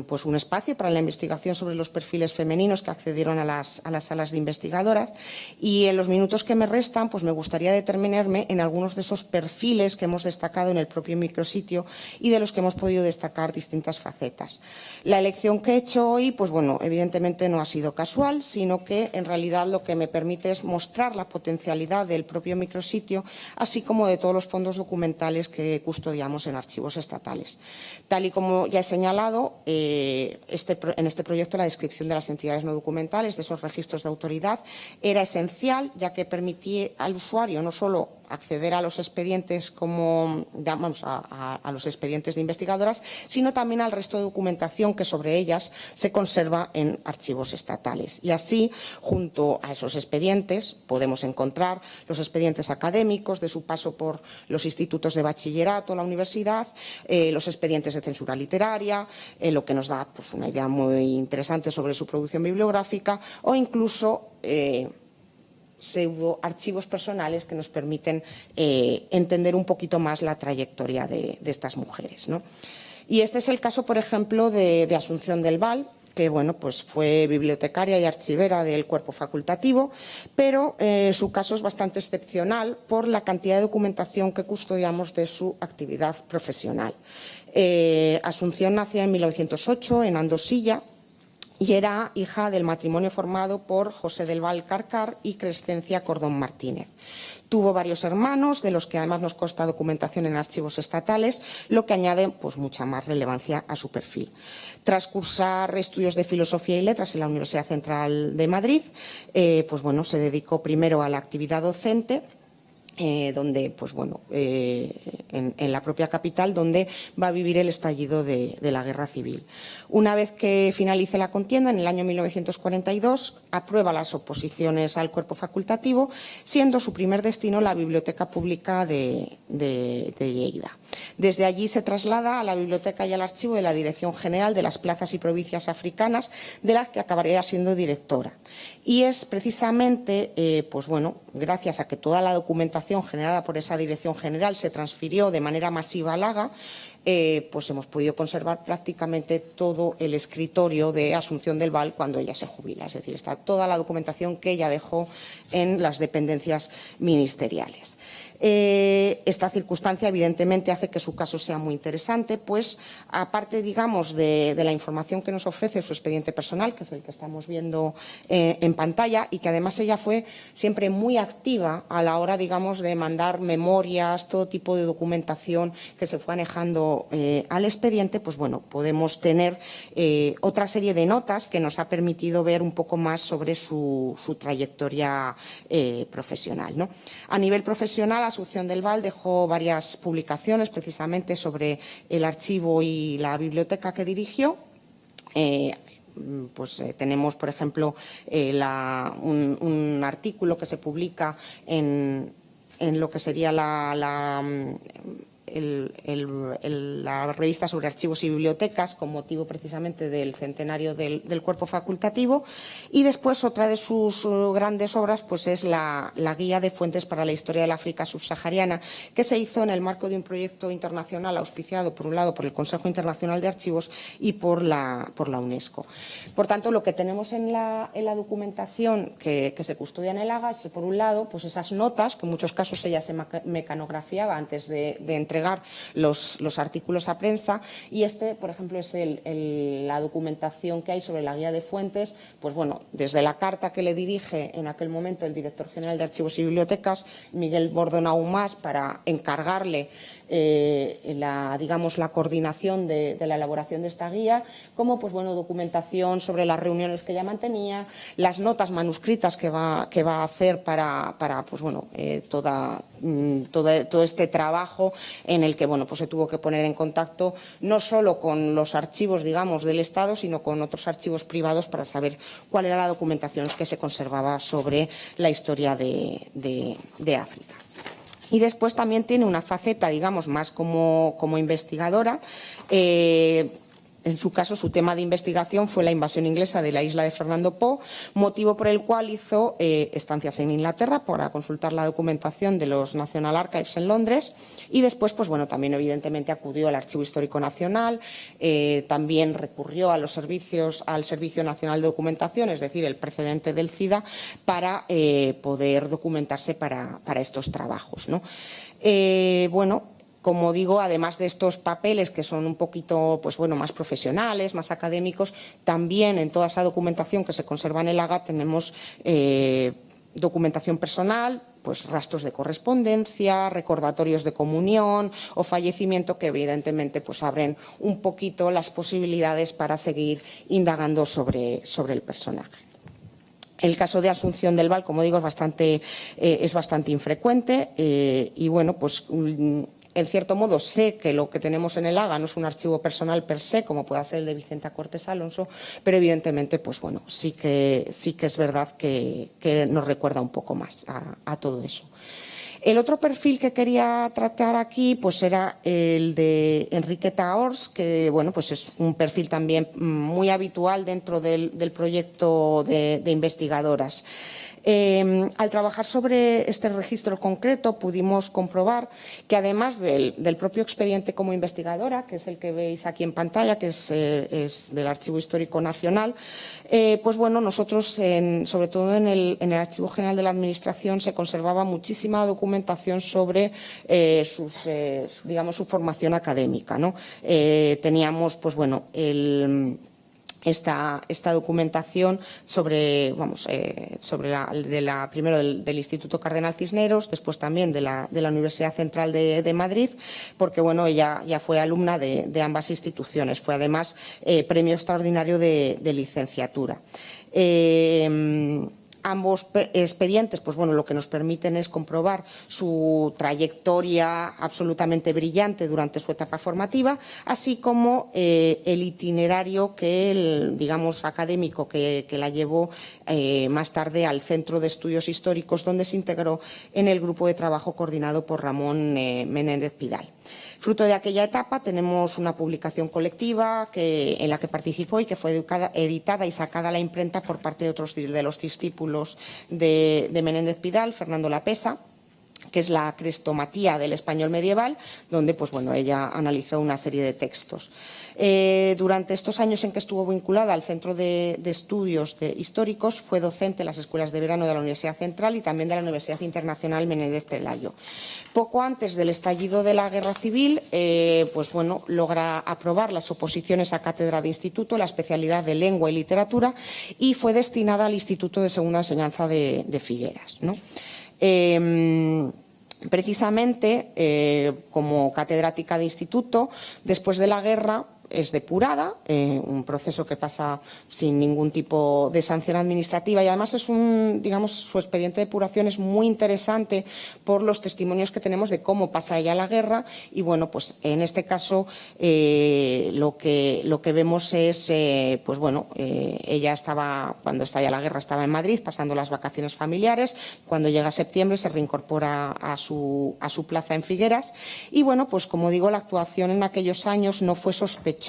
Speaker 3: pues un espacio para la investigación sobre los perfiles femeninos que accedieron a las salas de investigadoras, y en los minutos que me restan pues me gustaría determinarme en algunos de esos perfiles que hemos destacado en el propio micrositio y de los que hemos podido destacar distintas facetas. La elección que he hecho hoy, pues bueno, evidentemente no ha sido casual, sino que en realidad lo que me permite es mostrar la potencialidad del propio micrositio, así como de todos los fondos documentales que custodiamos en archivos estatales. Tal y como ya he señalado, en este proyecto la descripción de las entidades no documentales, de esos registros de autoridad, era esencial, ya que permitía al usuario no solo acceder a los expedientes como, vamos, a los expedientes de investigadoras, sino también al resto de documentación que sobre ellas se conserva en archivos estatales. Y así, junto a esos expedientes, podemos encontrar los expedientes académicos de su paso por los institutos de bachillerato, la universidad, los expedientes de censura literaria, lo que nos da pues, una idea muy interesante sobre su producción bibliográfica, o incluso pseudoarchivos personales que nos permiten entender un poquito más la trayectoria de estas mujeres, ¿no? Y este es el caso, por ejemplo, de Asunción del Val, que bueno, pues fue bibliotecaria y archivera del cuerpo facultativo, pero su caso es bastante excepcional por la cantidad de documentación que custodiamos de su actividad profesional. Asunción nació en 1908 en Andosilla, y era hija del matrimonio formado por José del Val Carcar y Crescencia Cordón Martínez. Tuvo varios hermanos, de los que además nos consta documentación en archivos estatales, lo que añade pues, mucha más relevancia a su perfil. Tras cursar estudios de Filosofía y Letras en la Universidad Central de Madrid, pues bueno, se dedicó primero a la actividad docente, donde, pues bueno, en la propia capital, donde va a vivir el estallido de la Guerra Civil. Una vez que finalice la contienda, en el año 1942, aprueba las oposiciones al cuerpo facultativo, siendo su primer destino la Biblioteca Pública de Lleida. Desde allí se traslada a la biblioteca y al archivo de la Dirección General de las Plazas y Provincias Africanas, de la que acabaría siendo directora. Y es precisamente, pues bueno, gracias a que toda la documentación generada por esa Dirección General se transfirió de manera masiva al Haga, pues hemos podido conservar prácticamente todo el escritorio de Asunción del Val cuando ella se jubila. Es decir, está toda la documentación que ella dejó en las dependencias ministeriales. Esta circunstancia, evidentemente, hace que su caso sea muy interesante, pues, aparte, digamos, de la información que nos ofrece su expediente personal, que es el que estamos viendo en pantalla, y que además ella fue siempre muy activa a la hora, digamos, de mandar memorias, todo tipo de documentación que se fue anejando al expediente, pues, bueno, podemos tener otra serie de notas que nos ha permitido ver un poco más sobre su trayectoria profesional, ¿no? A nivel profesional, Asunción del Val dejó varias publicaciones precisamente sobre el archivo y la biblioteca que dirigió. Tenemos, por ejemplo, un artículo que se publica en lo que sería la revista sobre archivos y bibliotecas, con motivo precisamente del centenario del cuerpo facultativo, y después otra de sus grandes obras pues es la guía de fuentes para la historia del África subsahariana, que se hizo en el marco de un proyecto internacional auspiciado por un lado por el Consejo Internacional de Archivos y por la UNESCO. Por tanto, lo que tenemos en la documentación que se custodia en el Haga es, por un lado, pues esas notas, que en muchos casos ella se mecanografiaba antes de entregar los artículos a prensa, y por ejemplo, es la documentación que hay sobre la guía de fuentes, pues bueno, desde la carta que le dirige en aquel momento el director general de Archivos y Bibliotecas, Miguel Bordonau Mas, para encargarle la coordinación de la elaboración de esta guía, como pues bueno, documentación sobre las reuniones que ella mantenía, las notas manuscritas que va a hacer para pues bueno, todo este trabajo en el que bueno, pues se tuvo que poner en contacto no solo con los archivos, digamos, del Estado, sino con otros archivos privados para saber cuál era la documentación que se conservaba sobre la historia de África. Y después también tiene una faceta, digamos, más como investigadora. En su caso, su tema de investigación fue la invasión inglesa de la isla de Fernando Po, motivo por el cual hizo estancias en Inglaterra para consultar la documentación de los National Archives en Londres y después, pues bueno, también evidentemente acudió al Archivo Histórico Nacional, también recurrió a los servicios, al Servicio Nacional de Documentación, es decir, el precedente del CIDA, para poder documentarse para estos trabajos, ¿no? Bueno, como digo, además de estos papeles que son un poquito, pues bueno, más profesionales, más académicos, también en toda esa documentación que se conserva en el AGA tenemos documentación personal, pues rastros de correspondencia, recordatorios de comunión o fallecimiento que evidentemente pues abren un poquito las posibilidades para seguir indagando sobre el personaje. El caso de Asunción del Val, como digo, es bastante infrecuente y bueno, pues en cierto modo sé que lo que tenemos en el AGA no es un archivo personal per se, como pueda ser el de Vicenta Cortés Alonso, pero evidentemente, pues bueno, sí que es verdad que nos recuerda un poco más a todo eso. El otro perfil que quería tratar aquí pues era el de Enriqueta Ors, que bueno, pues es un perfil también muy habitual dentro del proyecto de investigadoras. Al trabajar sobre este registro concreto pudimos comprobar que además del propio expediente como investigadora, que es el que veis aquí en pantalla, que es del Archivo Histórico Nacional, pues bueno, nosotros, sobre todo en el Archivo General de la Administración, se conservaba muchísima documentación sobre digamos, su formación académica, ¿no? Teníamos, pues bueno, esta documentación sobre, primero del Instituto Cardenal Cisneros, después también de la Universidad Central de Madrid, porque bueno, ella ya fue alumna de ambas instituciones, fue además premio extraordinario de licenciatura. Ambos expedientes, pues bueno, lo que nos permiten es comprobar su trayectoria absolutamente brillante durante su etapa formativa, así como el itinerario digamos, académico que la llevó más tarde al Centro de Estudios Históricos, donde se integró en el grupo de trabajo coordinado por Ramón Menéndez Pidal. Fruto de aquella etapa tenemos una publicación colectiva en la que participó y que fue editada y sacada a la imprenta por parte de los discípulos de Menéndez Pidal, Fernando Lapesa, que es la Crestomatía del español medieval, donde pues bueno, ella analizó una serie de textos. Durante estos años en que estuvo vinculada al Centro de Estudios Históricos, fue docente en las escuelas de verano de la Universidad Central y también de la Universidad Internacional Menéndez Pelayo. Poco antes del estallido de la Guerra Civil, pues bueno, logra aprobar las oposiciones a cátedra de instituto, la especialidad de Lengua y Literatura, y fue destinada al Instituto de Segunda Enseñanza de Figueras, ¿no? Precisamente, como catedrática de instituto, después de la guerra es depurada, un proceso que pasa sin ningún tipo de sanción administrativa y además es digamos, su expediente de depuración es muy interesante por los testimonios que tenemos de cómo pasa ella la guerra y bueno, pues en este caso lo que vemos es, pues bueno, ella cuando estalla la guerra estaba en Madrid pasando las vacaciones familiares, cuando llega septiembre se reincorpora a su plaza en Figueras y bueno, pues como digo, la actuación en aquellos años no fue sospechosa.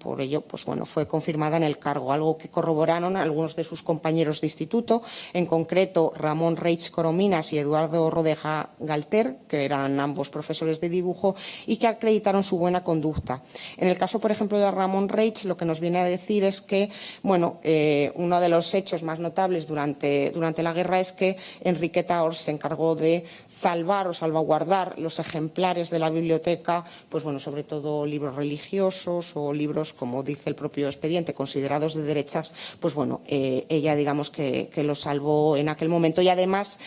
Speaker 3: Por ello, pues bueno, fue confirmada en el cargo, algo que corroboraron algunos de sus compañeros de instituto, en concreto Ramón Reich Corominas y Eduardo Rodeja Galter, que eran ambos profesores de dibujo y que acreditaron su buena conducta. En el caso, por ejemplo, de Ramón Reich, lo que nos viene a decir es que, bueno, uno de los hechos más notables durante la guerra es que Enriqueta Ors se encargó de salvar o salvaguardar los ejemplares de la biblioteca, pues bueno, sobre todo libros religiosos o libros, como dice el propio expediente, considerados de derechas, pues bueno, ella digamos que lo salvó en aquel momento y además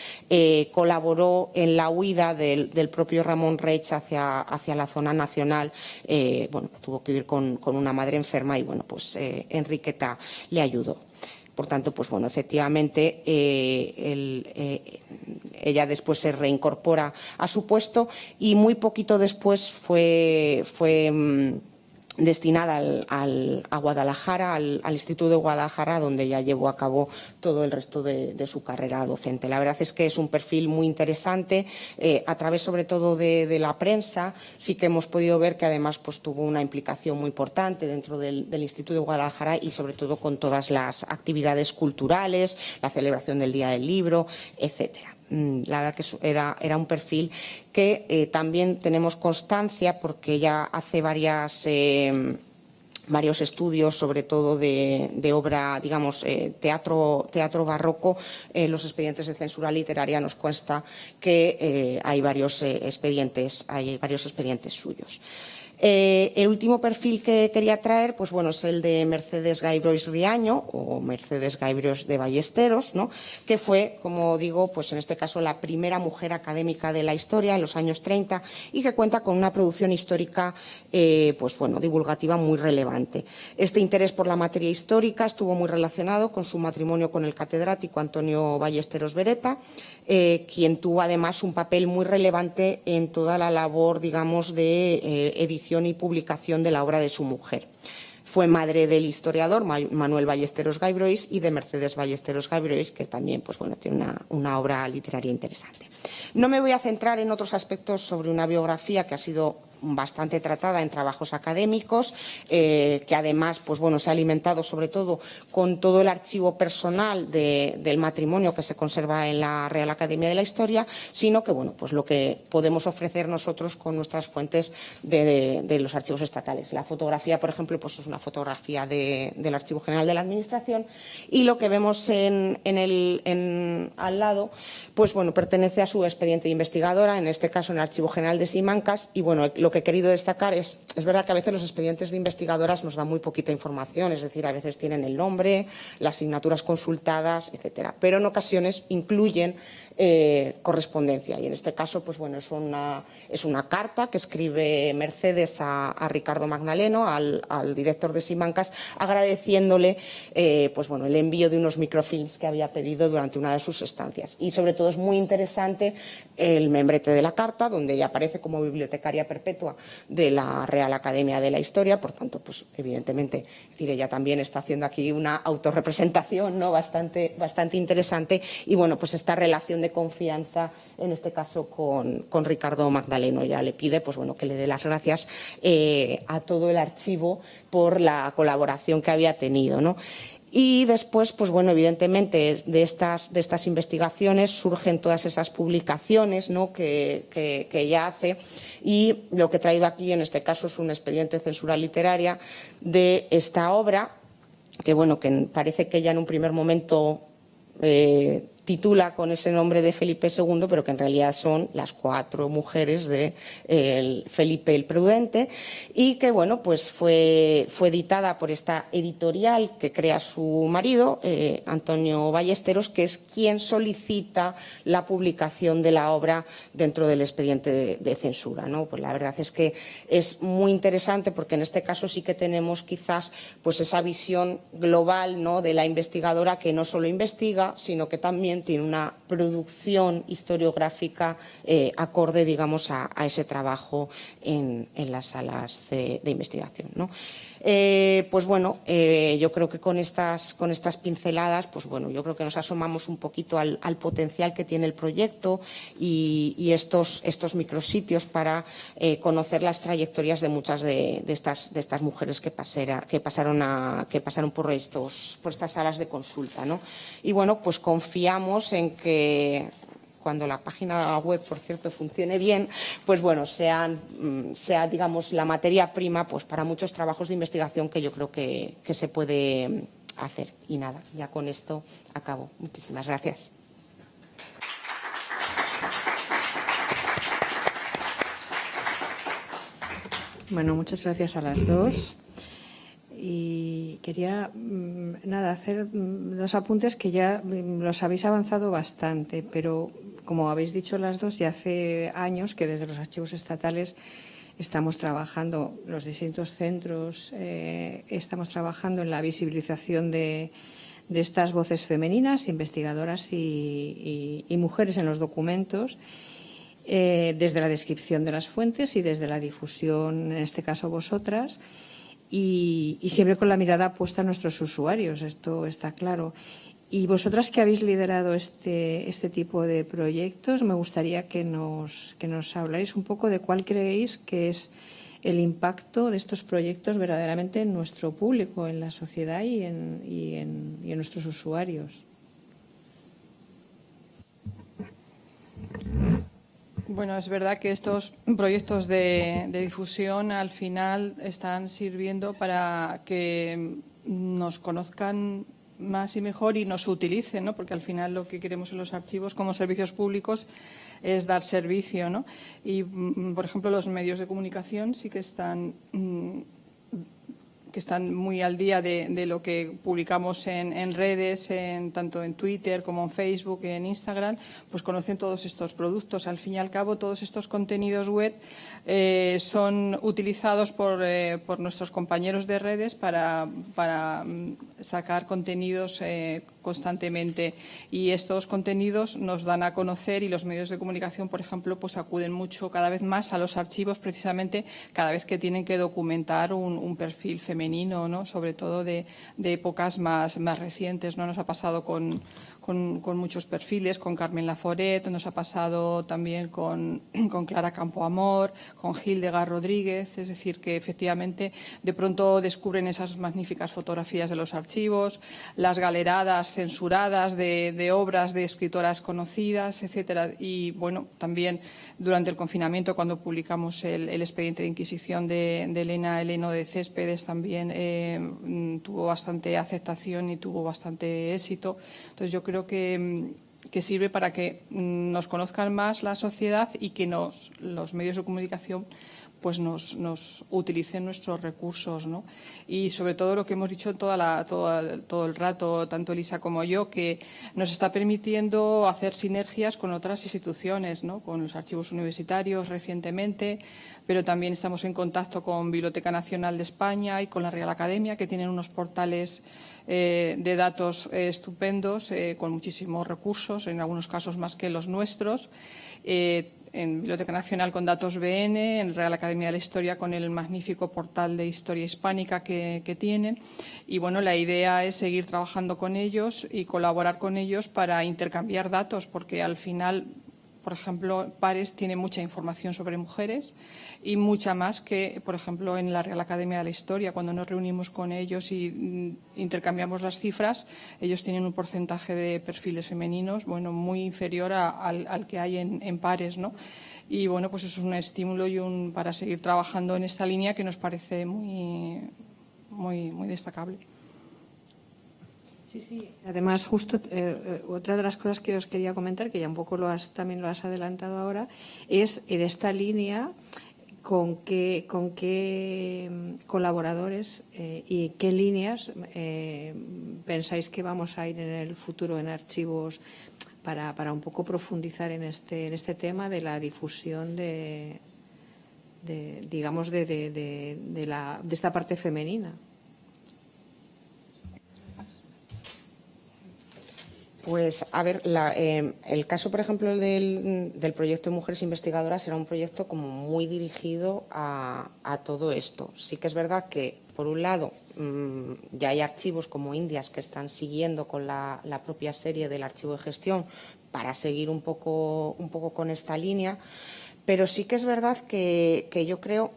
Speaker 3: colaboró en la huida del propio Ramón Reich hacia la zona nacional. Bueno, tuvo que ir con una madre enferma y bueno, pues Enriqueta le ayudó. Por tanto, pues bueno, efectivamente ella después se reincorpora a su puesto y muy poquito después fue destinada a Guadalajara, al Instituto de Guadalajara, donde ya llevó a cabo todo el resto de su carrera docente. La verdad es que es un perfil muy interesante, a través sobre todo de la prensa. Sí que hemos podido ver que además pues, tuvo una implicación muy importante dentro del Instituto de Guadalajara y sobre todo con todas las actividades culturales, la celebración del Día del Libro, etcétera. La verdad que era un perfil que también tenemos constancia porque ella hace varios estudios, sobre todo de obra, digamos, teatro barroco. Los expedientes de censura literaria nos consta que hay varios expedientes suyos. El último perfil que quería traer, pues bueno, es el de Mercedes Gaibrois Riaño o Mercedes Gaibrois de Ballesteros, ¿no? Que fue, como digo, pues en este caso la primera mujer académica de la historia en los años 30 y que cuenta con una producción histórica, pues bueno, divulgativa muy relevante. Este interés por la materia histórica estuvo muy relacionado con su matrimonio con el catedrático Antonio Ballesteros Beretta, quien tuvo además un papel muy relevante en toda la labor, digamos, de edición y publicación de la obra de su mujer. Fue madre del historiador Manuel Ballesteros Gaibrois y de Mercedes Ballesteros Gaibrois, que también pues, bueno, tiene una obra literaria interesante. No me voy a centrar en otros aspectos sobre una biografía que ha sido bastante tratada en trabajos académicos, que además pues, bueno, se ha alimentado sobre todo con todo el archivo personal del matrimonio que se conserva en la Real Academia de la Historia, sino que bueno, pues, lo que podemos ofrecer nosotros con nuestras fuentes de los archivos estatales. La fotografía, por ejemplo, pues, es una fotografía del Archivo General de la Administración y lo que vemos al lado, pues bueno, pertenece a su expediente de investigadora, en este caso en el Archivo General de Simancas, y bueno, lo que he querido destacar es verdad que a veces los expedientes de investigadoras nos dan muy poquita información, es decir, a veces tienen el nombre, las asignaturas consultadas, etcétera, pero en ocasiones incluyen correspondencia y en este caso, pues bueno, es una carta que escribe Mercedes a Ricardo Magdaleno, al director de Simancas, agradeciéndole pues bueno, el envío de unos microfilms que había pedido durante una de sus estancias. Y sobre todo es muy interesante el membrete de la carta, donde ella aparece como bibliotecaria perpetua de la Real Academia de la Historia, por tanto, pues evidentemente, es decir, ella también está haciendo aquí una autorrepresentación, ¿no? bastante interesante, y bueno, pues esta relación de confianza, en este caso con Ricardo Magdaleno. Ya le pide, pues bueno, que le dé las gracias a todo el archivo por la colaboración que había tenido, ¿no? Y después, pues bueno, evidentemente de estas investigaciones surgen todas esas publicaciones, ¿no? que ella hace, y lo que he traído aquí en este caso es un expediente de censura literaria de esta obra, que bueno, que parece que ella en un primer momento titula con ese nombre de Felipe II, pero que en realidad son las 4 mujeres de Felipe el Prudente, y que bueno, pues fue editada por esta editorial que crea su marido, Antonio Ballesteros, que es quien solicita la publicación de la obra dentro del expediente de censura, ¿no? Pues la verdad es que es muy interesante porque en este caso sí que tenemos quizás pues esa visión global, ¿no? de la investigadora, que no solo investiga, sino que también tiene una producción historiográfica acorde, digamos, a ese trabajo en las salas de investigación, ¿no? Pues bueno, yo creo que con estas pinceladas, pues bueno, yo creo que nos asomamos un poquito al potencial que tiene el proyecto y estos micrositios para conocer las trayectorias de muchas de estas mujeres que pasaron por estas salas de consulta, ¿no? Y bueno, pues confiamos en que cuando la página web, por cierto, funcione bien, pues bueno, sea, digamos, la materia prima pues para muchos trabajos de investigación que yo creo que se puede hacer. Y nada, ya con esto acabo. Muchísimas gracias.
Speaker 1: Bueno, muchas gracias a las dos. Y quería hacer 2 apuntes que ya los habéis avanzado bastante, pero como habéis dicho las dos, ya hace años que desde los archivos estatales estamos trabajando, los distintos centros, estamos trabajando en la visibilización de estas voces femeninas, investigadoras y mujeres en los documentos, desde la descripción de las fuentes y desde la difusión, en este caso vosotras. y siempre con la mirada puesta a nuestros usuarios, esto está claro. Y vosotras que habéis liderado este tipo de proyectos, me gustaría que nos habláis un poco de cuál creéis que es el impacto de estos proyectos verdaderamente en nuestro público, en la sociedad y en nuestros usuarios.
Speaker 2: Bueno, es verdad que estos proyectos de difusión al final están sirviendo para que nos conozcan más y mejor y nos utilicen, ¿no? Porque al final lo que queremos en los archivos como servicios públicos es dar servicio, ¿no? Y, por ejemplo, los medios de comunicación sí que están muy al día de lo que publicamos en redes, tanto en Twitter como en Facebook y en Instagram, pues conocen todos estos productos. Al fin y al cabo, todos estos contenidos web son utilizados por nuestros compañeros de redes para sacar contenidos constantemente. Y estos contenidos nos dan a conocer y los medios de comunicación, por ejemplo, pues acuden mucho cada vez más a los archivos precisamente cada vez que tienen que documentar un perfil femenino, ¿no? Sobre todo de épocas más recientes, ¿no? Nos ha pasado con muchos perfiles, con Carmen Laforet, nos ha pasado también con Clara Campoamor, con Hildegard Rodríguez, es decir, que efectivamente de pronto descubren esas magníficas fotografías de los archivos, las galeradas censuradas de obras de escritoras conocidas, etcétera. Y bueno, también durante el confinamiento, cuando publicamos el expediente de Inquisición de Elena Heleno de Céspedes, también tuvo bastante aceptación y tuvo bastante éxito. Entonces yo creo que sirve para que nos conozcan más la sociedad y que los medios de comunicación pues nos utilicen nuestros recursos, ¿no? Y sobre todo lo que hemos dicho todo el rato, tanto Elisa como yo, que nos está permitiendo hacer sinergias con otras instituciones, ¿no? Con los archivos universitarios recientemente, pero también estamos en contacto con Biblioteca Nacional de España y con la Real Academia, que tienen unos portales de datos estupendos, con muchísimos recursos, en algunos casos más que los nuestros. En Biblioteca Nacional con Datos BN, en Real Academia de la Historia con el magnífico portal de Historia Hispánica que tienen. Y bueno, la idea es seguir trabajando con ellos y colaborar con ellos para intercambiar datos, porque al final, por ejemplo, Pares tiene mucha información sobre mujeres y mucha más que, por ejemplo, en la Real Academia de la Historia. Cuando nos reunimos con ellos y intercambiamos las cifras, ellos tienen un porcentaje de perfiles femeninos, bueno, muy inferior al que hay en Pares, ¿no? Y bueno, pues eso es un estímulo para seguir trabajando en esta línea que nos parece muy, muy, muy destacable.
Speaker 1: Sí. Además, justo otra de las cosas que os quería comentar, que ya un poco también lo has adelantado ahora, es en esta línea con qué colaboradores y qué líneas pensáis que vamos a ir en el futuro en archivos para un poco profundizar en este tema de la difusión de esta parte femenina.
Speaker 3: Pues, a ver, el caso, por ejemplo, del proyecto de Mujeres Investigadoras era un proyecto como muy dirigido a todo esto. Sí que es verdad que, por un lado, ya hay archivos como Indias que están siguiendo con la propia serie del archivo de gestión para seguir un poco con esta línea, pero sí que es verdad que yo creo,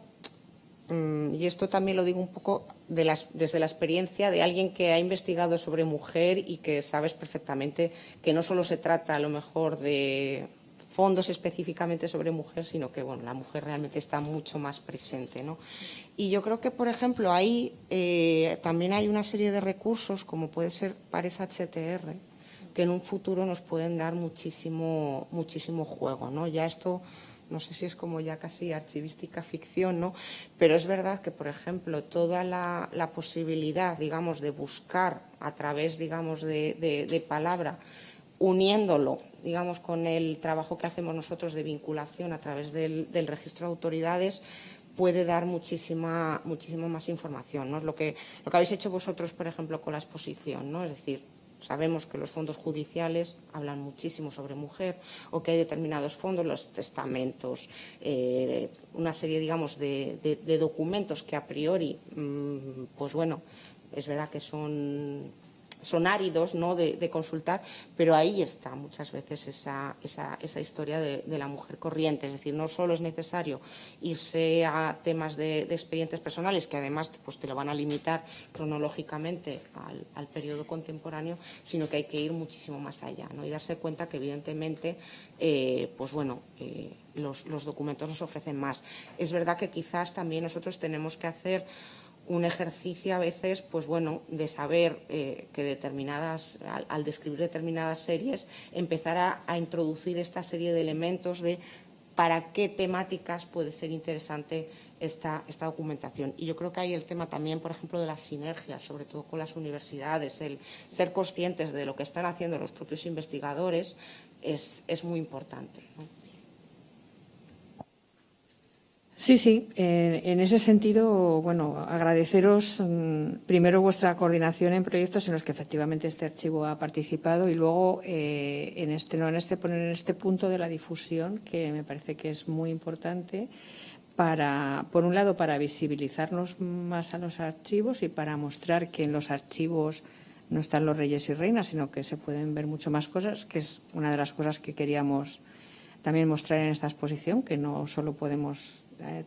Speaker 3: y esto también lo digo un poco desde la experiencia de alguien que ha investigado sobre mujer y que sabes perfectamente que no solo se trata a lo mejor de fondos específicamente sobre mujer, sino que bueno, la mujer realmente está mucho más presente, ¿no? Y yo creo que, por ejemplo, ahí también hay una serie de recursos, como puede ser Pares HTR, que en un futuro nos pueden dar muchísimo juego, ¿no? Ya esto, no sé si es como ya casi archivística ficción, ¿no? Pero es verdad que, por ejemplo, toda la posibilidad, digamos, de buscar a través, digamos, de palabra, uniéndolo, digamos, con el trabajo que hacemos nosotros de vinculación a través del registro de autoridades, puede dar muchísima más información, ¿no? Lo que habéis hecho vosotros, por ejemplo, con la exposición, ¿no? Es decir, Sabemos que los fondos judiciales hablan muchísimo sobre mujer, o que hay determinados fondos, los testamentos, una serie, digamos, de documentos que a priori, pues bueno, es verdad que son áridos, ¿no?, de consultar, pero ahí está muchas veces esa historia de la mujer corriente. Es decir, no solo es necesario irse a temas de expedientes personales, que además pues, te lo van a limitar cronológicamente al periodo contemporáneo, sino que hay que ir muchísimo más allá, ¿no?, y darse cuenta que, evidentemente, pues bueno, los documentos nos ofrecen más. Es verdad que quizás también nosotros tenemos que hacer un ejercicio a veces, pues bueno, de saber que al describir determinadas series, empezar a introducir esta serie de elementos de para qué temáticas puede ser interesante esta documentación. Y yo creo que hay el tema también, por ejemplo, de las sinergias, sobre todo con las universidades, el ser conscientes de lo que están haciendo los propios investigadores es muy importante, ¿no?
Speaker 1: Sí. En ese sentido, bueno, agradeceros primero vuestra coordinación en proyectos en los que efectivamente este archivo ha participado y luego poner en este punto de la difusión, que me parece que es muy importante por un lado, para visibilizarnos más a los archivos y para mostrar que en los archivos no están los reyes y reinas, sino que se pueden ver mucho más cosas, que es una de las cosas que queríamos también mostrar en esta exposición, que no solo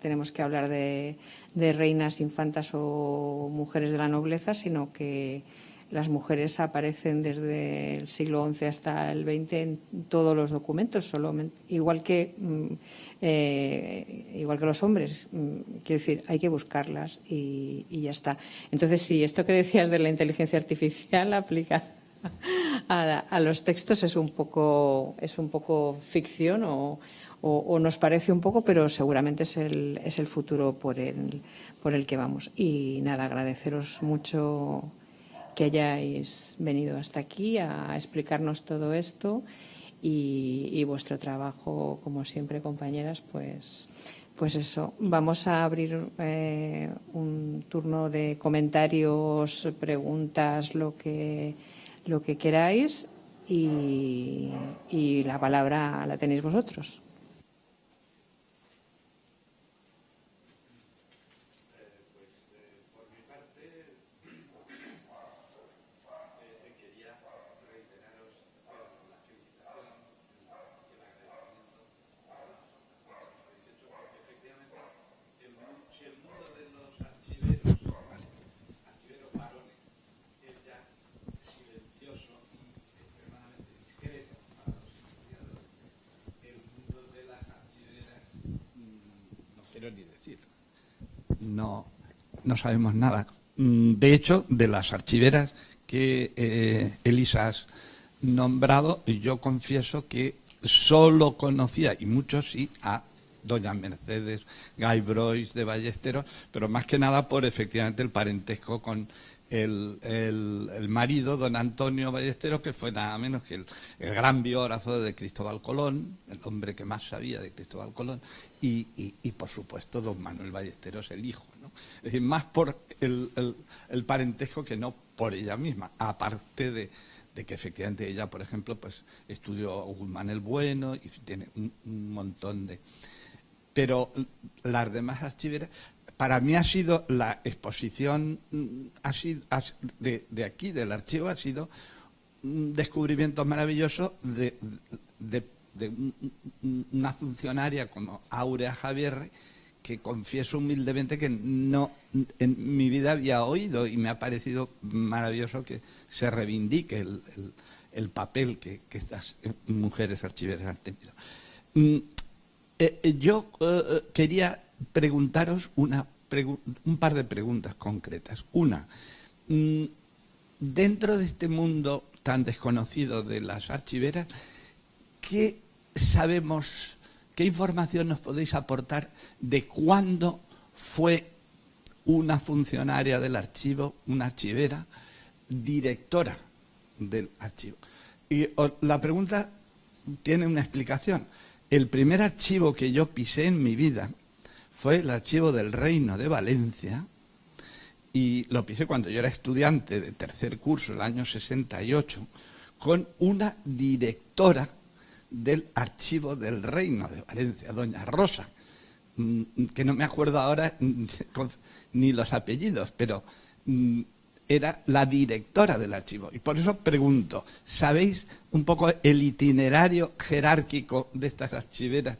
Speaker 1: tenemos que hablar de reinas, infantas o mujeres de la nobleza, sino que las mujeres aparecen desde el siglo XI hasta el XX en todos los documentos, igual que los hombres. Quiero decir, hay que buscarlas y ya está. Entonces, sí, esto que decías de la inteligencia artificial aplica a los textos es un poco ficción o nos parece un poco, pero seguramente es el futuro por el que vamos. Y nada, agradeceros mucho que hayáis venido hasta aquí a explicarnos todo esto y vuestro trabajo, como siempre, compañeras, pues eso. Vamos a abrir un turno de comentarios, preguntas, lo que queráis y la palabra la tenéis vosotros.
Speaker 4: Ni decir. No sabemos nada. De hecho, de las archiveras que Elisa has nombrado, yo confieso que solo conocía, y muchos sí, a doña Mercedes Gaibrois de Ballesteros, pero más que nada por efectivamente el parentesco con el marido, don Antonio Ballesteros, que fue nada menos que el gran biógrafo de Cristóbal Colón, el hombre que más sabía de Cristóbal Colón, y por supuesto don Manuel Ballesteros, el hijo, ¿no? Es decir, más por el parentesco que no por ella misma, aparte de que efectivamente ella, por ejemplo, pues estudió Guzmán el Bueno y tiene un montón de... Pero las demás archiveras... Para mí ha sido la exposición de aquí, del archivo, ha sido un descubrimiento maravilloso de una funcionaria como Áurea Javier, que confieso humildemente que no en mi vida había oído, y me ha parecido maravilloso que se reivindique el papel que estas mujeres archiveras han tenido. Yo quería preguntaros un par de preguntas concretas. Una, dentro de este mundo tan desconocido de las archiveras, ¿qué sabemos, qué información nos podéis aportar de cuándo fue una funcionaria del archivo, una archivera, directora del archivo? Y la pregunta tiene una explicación. El primer archivo que yo pisé en mi vida fue el archivo del Reino de Valencia, y lo pisé cuando yo era estudiante de tercer curso, el año 68, con una directora del Archivo del Reino de Valencia, doña Rosa, que no me acuerdo ahora ni los apellidos, pero era la directora del archivo. Y por eso pregunto, ¿sabéis un poco el itinerario jerárquico de estas archiveras?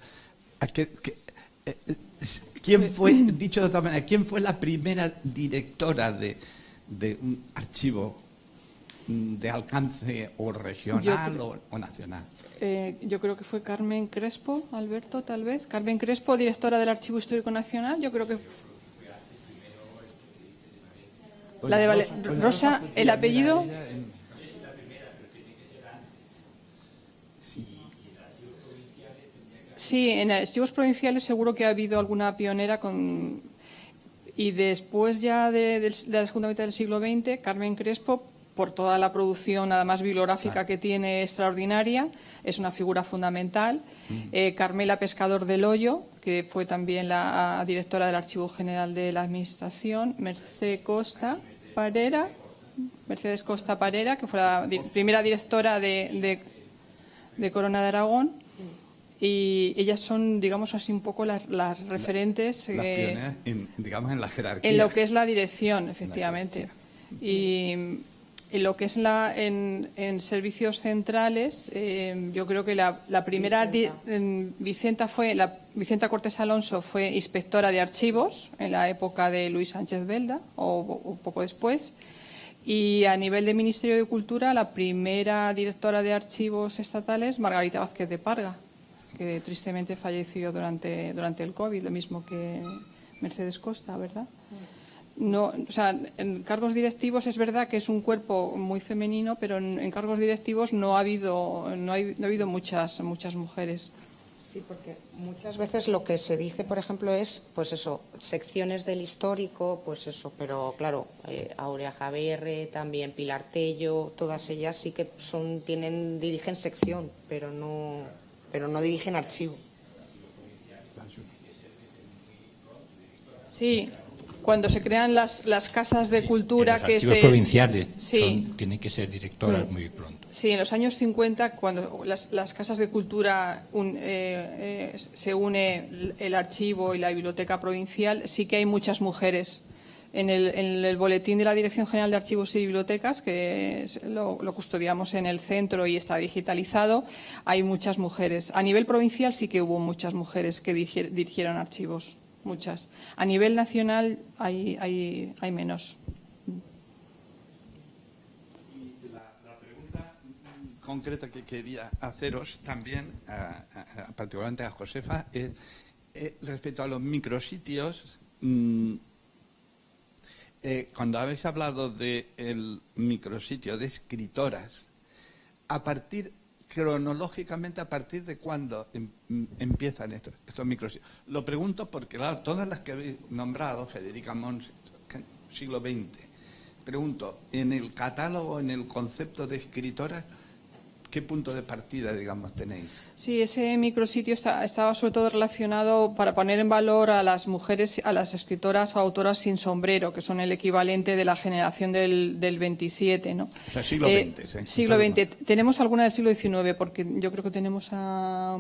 Speaker 4: ¿Quién fue, dicho de otra manera, quién fue la primera directora de un archivo de alcance o regional o nacional?
Speaker 2: Yo creo que fue Carmen Crespo, Alberto, tal vez. Carmen Crespo, directora del Archivo Histórico Nacional, yo creo que... La de Rosa, el apellido... Sí, en archivos provinciales seguro que ha habido alguna pionera con... Y después ya de la segunda mitad del siglo XX, Carmen Crespo, por toda la producción además bibliográfica que tiene extraordinaria, es una figura fundamental. Carmela Pescador del Hoyo, que fue también la directora del Archivo General de la Administración. Mercedes Costa Parera, que fue la primera directora de Corona de Aragón. Y ellas son, digamos así, un poco las referentes.
Speaker 4: Las pioneras, digamos, en la jerarquía.
Speaker 2: En lo que es la dirección, efectivamente. Y lo que es en servicios centrales, yo creo que la primera, Vicenta Cortés Alonso fue inspectora de archivos en la época de Luis Sánchez Belda, o poco después. Y a nivel de Ministerio de Cultura, la primera directora de archivos estatales, Margarita Vázquez de Parga, que tristemente falleció durante el COVID, lo mismo que Mercedes Costa, ¿verdad? No, o sea, en cargos directivos es verdad que es un cuerpo muy femenino, pero en cargos directivos no ha habido muchas mujeres.
Speaker 3: Sí, porque muchas veces lo que se dice, por ejemplo, es, pues eso, secciones del histórico, pues eso, pero claro, Aurea Javerre, también Pilar Tello, todas ellas sí que dirigen sección, pero no dirigen archivo.
Speaker 2: Sí, cuando se crean las casas de cultura
Speaker 5: en los archivos provinciales tienen que ser directoras muy pronto.
Speaker 2: Sí, en los años 50, cuando las casas de cultura se une el archivo y la biblioteca provincial, sí que hay muchas mujeres. En el boletín de la Dirección General de Archivos y Bibliotecas, que lo custodiamos en el centro y está digitalizado, hay muchas mujeres. A nivel provincial sí que hubo muchas mujeres que dirigieron archivos, muchas. A nivel nacional hay menos.
Speaker 4: Y la pregunta concreta que quería haceros también, particularmente a Josefa, es respecto a los micrositios. Cuando habéis hablado del micrositio de escritoras, cronológicamente, ¿a partir de cuándo empiezan estos micrositios? Lo pregunto porque, claro, todas las que habéis nombrado, Federica Mons, siglo XX, pregunto, en el catálogo, en el concepto de escritoras, ¿qué punto de partida, digamos, tenéis?
Speaker 2: Sí, ese micrositio estaba sobre todo relacionado para poner en valor a las mujeres, a las escritoras o autoras sin sombrero, que son el equivalente de la generación del 27, ¿no?
Speaker 4: O sea, siglo XX. ¿sí?
Speaker 2: Siglo XX. Tenemos alguna del siglo XIX, porque yo creo que tenemos a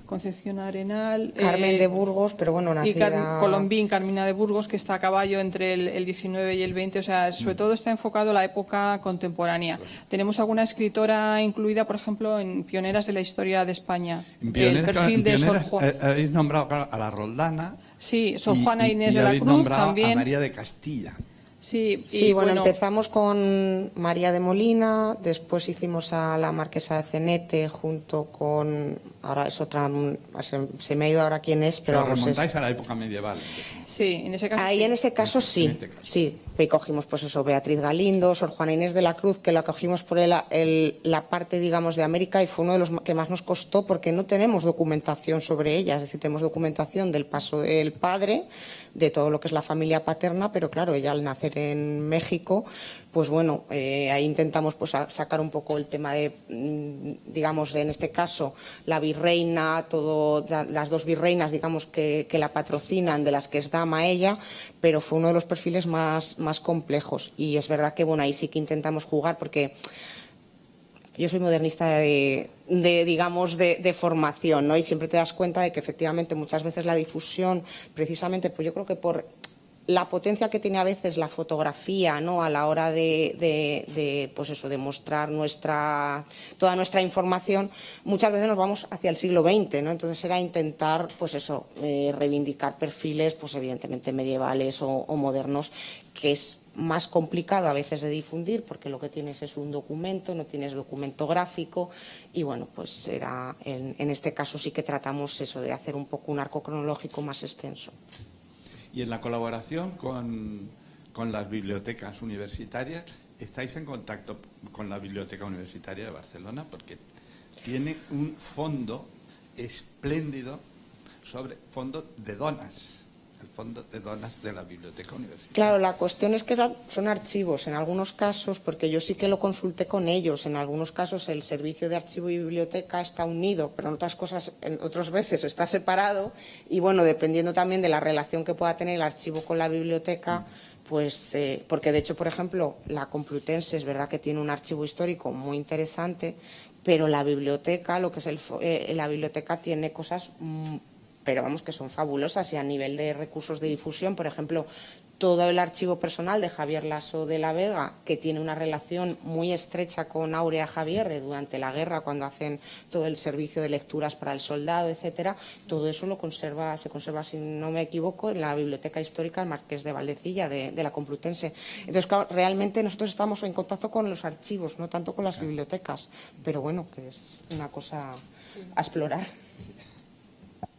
Speaker 2: Concepción Arenal.
Speaker 3: Carmen de Burgos, pero bueno, nacida...
Speaker 2: Y Colombín, Carmina de Burgos, que está a caballo entre el 19 y el 20. O sea, sobre todo está enfocado a la época contemporánea. Tenemos alguna escritora incluida, por ejemplo, en Pioneras de la Historia de España.
Speaker 4: El perfil de Sor Juana. Habéis nombrado, claro, a la Roldana.
Speaker 2: Sí, Sor Juana Inés de la Cruz
Speaker 4: nombrado
Speaker 2: también.
Speaker 4: A María de Castilla.
Speaker 2: Sí,
Speaker 3: bueno, empezamos con María de Molina, después hicimos a la Marquesa de Cenete junto con, ahora es otra, se me ha ido ahora quién es, pero vamos,
Speaker 4: remontáis a la época medieval.
Speaker 2: Sí, en ese caso.
Speaker 3: Ahí
Speaker 2: sí.
Speaker 3: en ese caso sí, sí. Y cogimos pues eso, Beatriz Galindo, Sor Juana Inés de la Cruz, que la cogimos por la parte, digamos, de América, y fue uno de los que más nos costó porque no tenemos documentación sobre ella, es decir, tenemos documentación del paso del padre, de todo lo que es la familia paterna, pero claro, ella al nacer en México pues bueno, ahí intentamos pues sacar un poco el tema de, digamos, en este caso, la virreina, las dos virreinas, digamos, que la patrocinan, de las que es dama ella, pero fue uno de los perfiles más complejos. Y es verdad que, bueno, ahí sí que intentamos jugar, porque yo soy modernista digamos, de formación, ¿no? Y siempre te das cuenta de que efectivamente muchas veces la difusión, precisamente, pues yo creo que por la potencia que tiene a veces la fotografía, ¿no? A la hora pues eso, de mostrar toda nuestra información, muchas veces nos vamos hacia el siglo XX, ¿no? Entonces era intentar, pues eso, reivindicar perfiles, pues evidentemente medievales o modernos, que es más complicado a veces de difundir, porque lo que tienes es un documento, no tienes documento gráfico, y bueno, pues en este caso sí que tratamos eso, de hacer un poco un arco cronológico más extenso.
Speaker 4: Y en la colaboración con las bibliotecas universitarias, ¿estáis en contacto con la Biblioteca Universitaria de Barcelona? Porque tiene un fondo espléndido fondo de donas. El fondo de donas de la Biblioteca Universitaria.
Speaker 3: Claro, la cuestión es que son archivos en algunos casos, porque yo sí que lo consulté con ellos. En algunos casos el servicio de archivo y biblioteca está unido, pero en otras veces está separado. Y bueno, dependiendo también de la relación que pueda tener el archivo con la biblioteca, pues porque de hecho, por ejemplo, la Complutense es verdad que tiene un archivo histórico muy interesante, pero la biblioteca, la biblioteca tiene cosas pero vamos, que son fabulosas, y a nivel de recursos de difusión, por ejemplo, todo el archivo personal de Javier Lasso de la Vega, que tiene una relación muy estrecha con Áurea Javier durante la guerra, cuando hacen todo el servicio de lecturas para el soldado, etcétera, todo eso se conserva, si no me equivoco, en la Biblioteca Histórica del Marqués de Valdecilla, de la Complutense. Entonces, claro, realmente nosotros estamos en contacto con los archivos, no tanto con las bibliotecas, pero bueno, que es una cosa a explorar.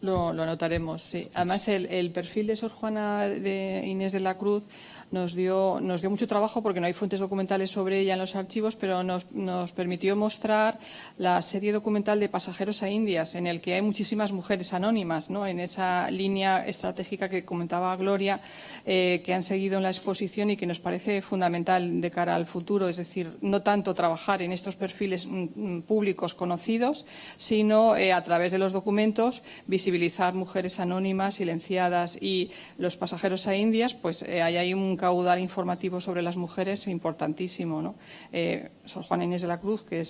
Speaker 2: Lo anotaremos, sí. Además, el perfil de Sor Juana de Inés de la Cruz nos dio mucho trabajo, porque no hay fuentes documentales sobre ella en los archivos, pero nos permitió mostrar la serie documental de Pasajeros a Indias, en el que hay muchísimas mujeres anónimas, ¿no? En esa línea estratégica que comentaba Gloria, que han seguido en la exposición y que nos parece fundamental de cara al futuro. Es decir, no tanto trabajar en estos perfiles públicos conocidos, sino a través de los documentos visibilizar mujeres anónimas, silenciadas, y los Pasajeros a Indias, pues ahí hay un caudal informativo sobre las mujeres importantísimo, ¿no? Sor Juana Inés de la Cruz, que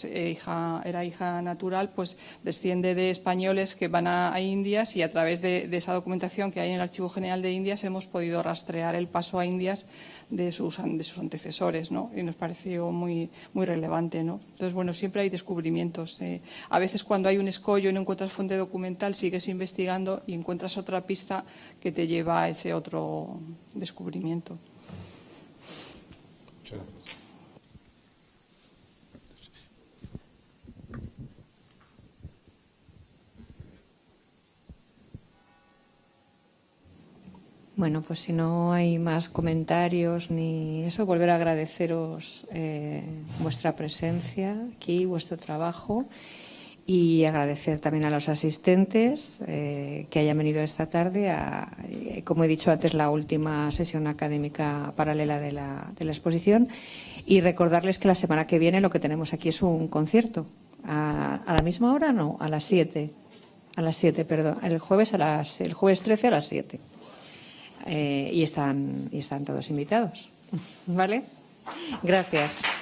Speaker 2: era hija natural, pues desciende de españoles que van a Indias, y a través de esa documentación que hay en el Archivo General de Indias hemos podido rastrear el paso a Indias de sus antecesores, ¿no? Y nos pareció muy, muy relevante, ¿no? Entonces, bueno, siempre hay descubrimientos. A veces, cuando hay un escollo y no encuentras fuente documental, sigues investigando y encuentras otra pista que te lleva a ese otro descubrimiento.
Speaker 4: Muchas gracias.
Speaker 1: Bueno, pues si no hay más comentarios ni eso, volver a agradeceros vuestra presencia aquí, vuestro trabajo, y agradecer también a los asistentes que hayan venido esta tarde como he dicho antes, la última sesión académica paralela de la exposición, y recordarles que la semana que viene lo que tenemos aquí es un concierto. ¿A la misma hora? No, a las 7. A las 7, perdón. El jueves 13 a las 7. Y están todos invitados. ¿Vale? Gracias.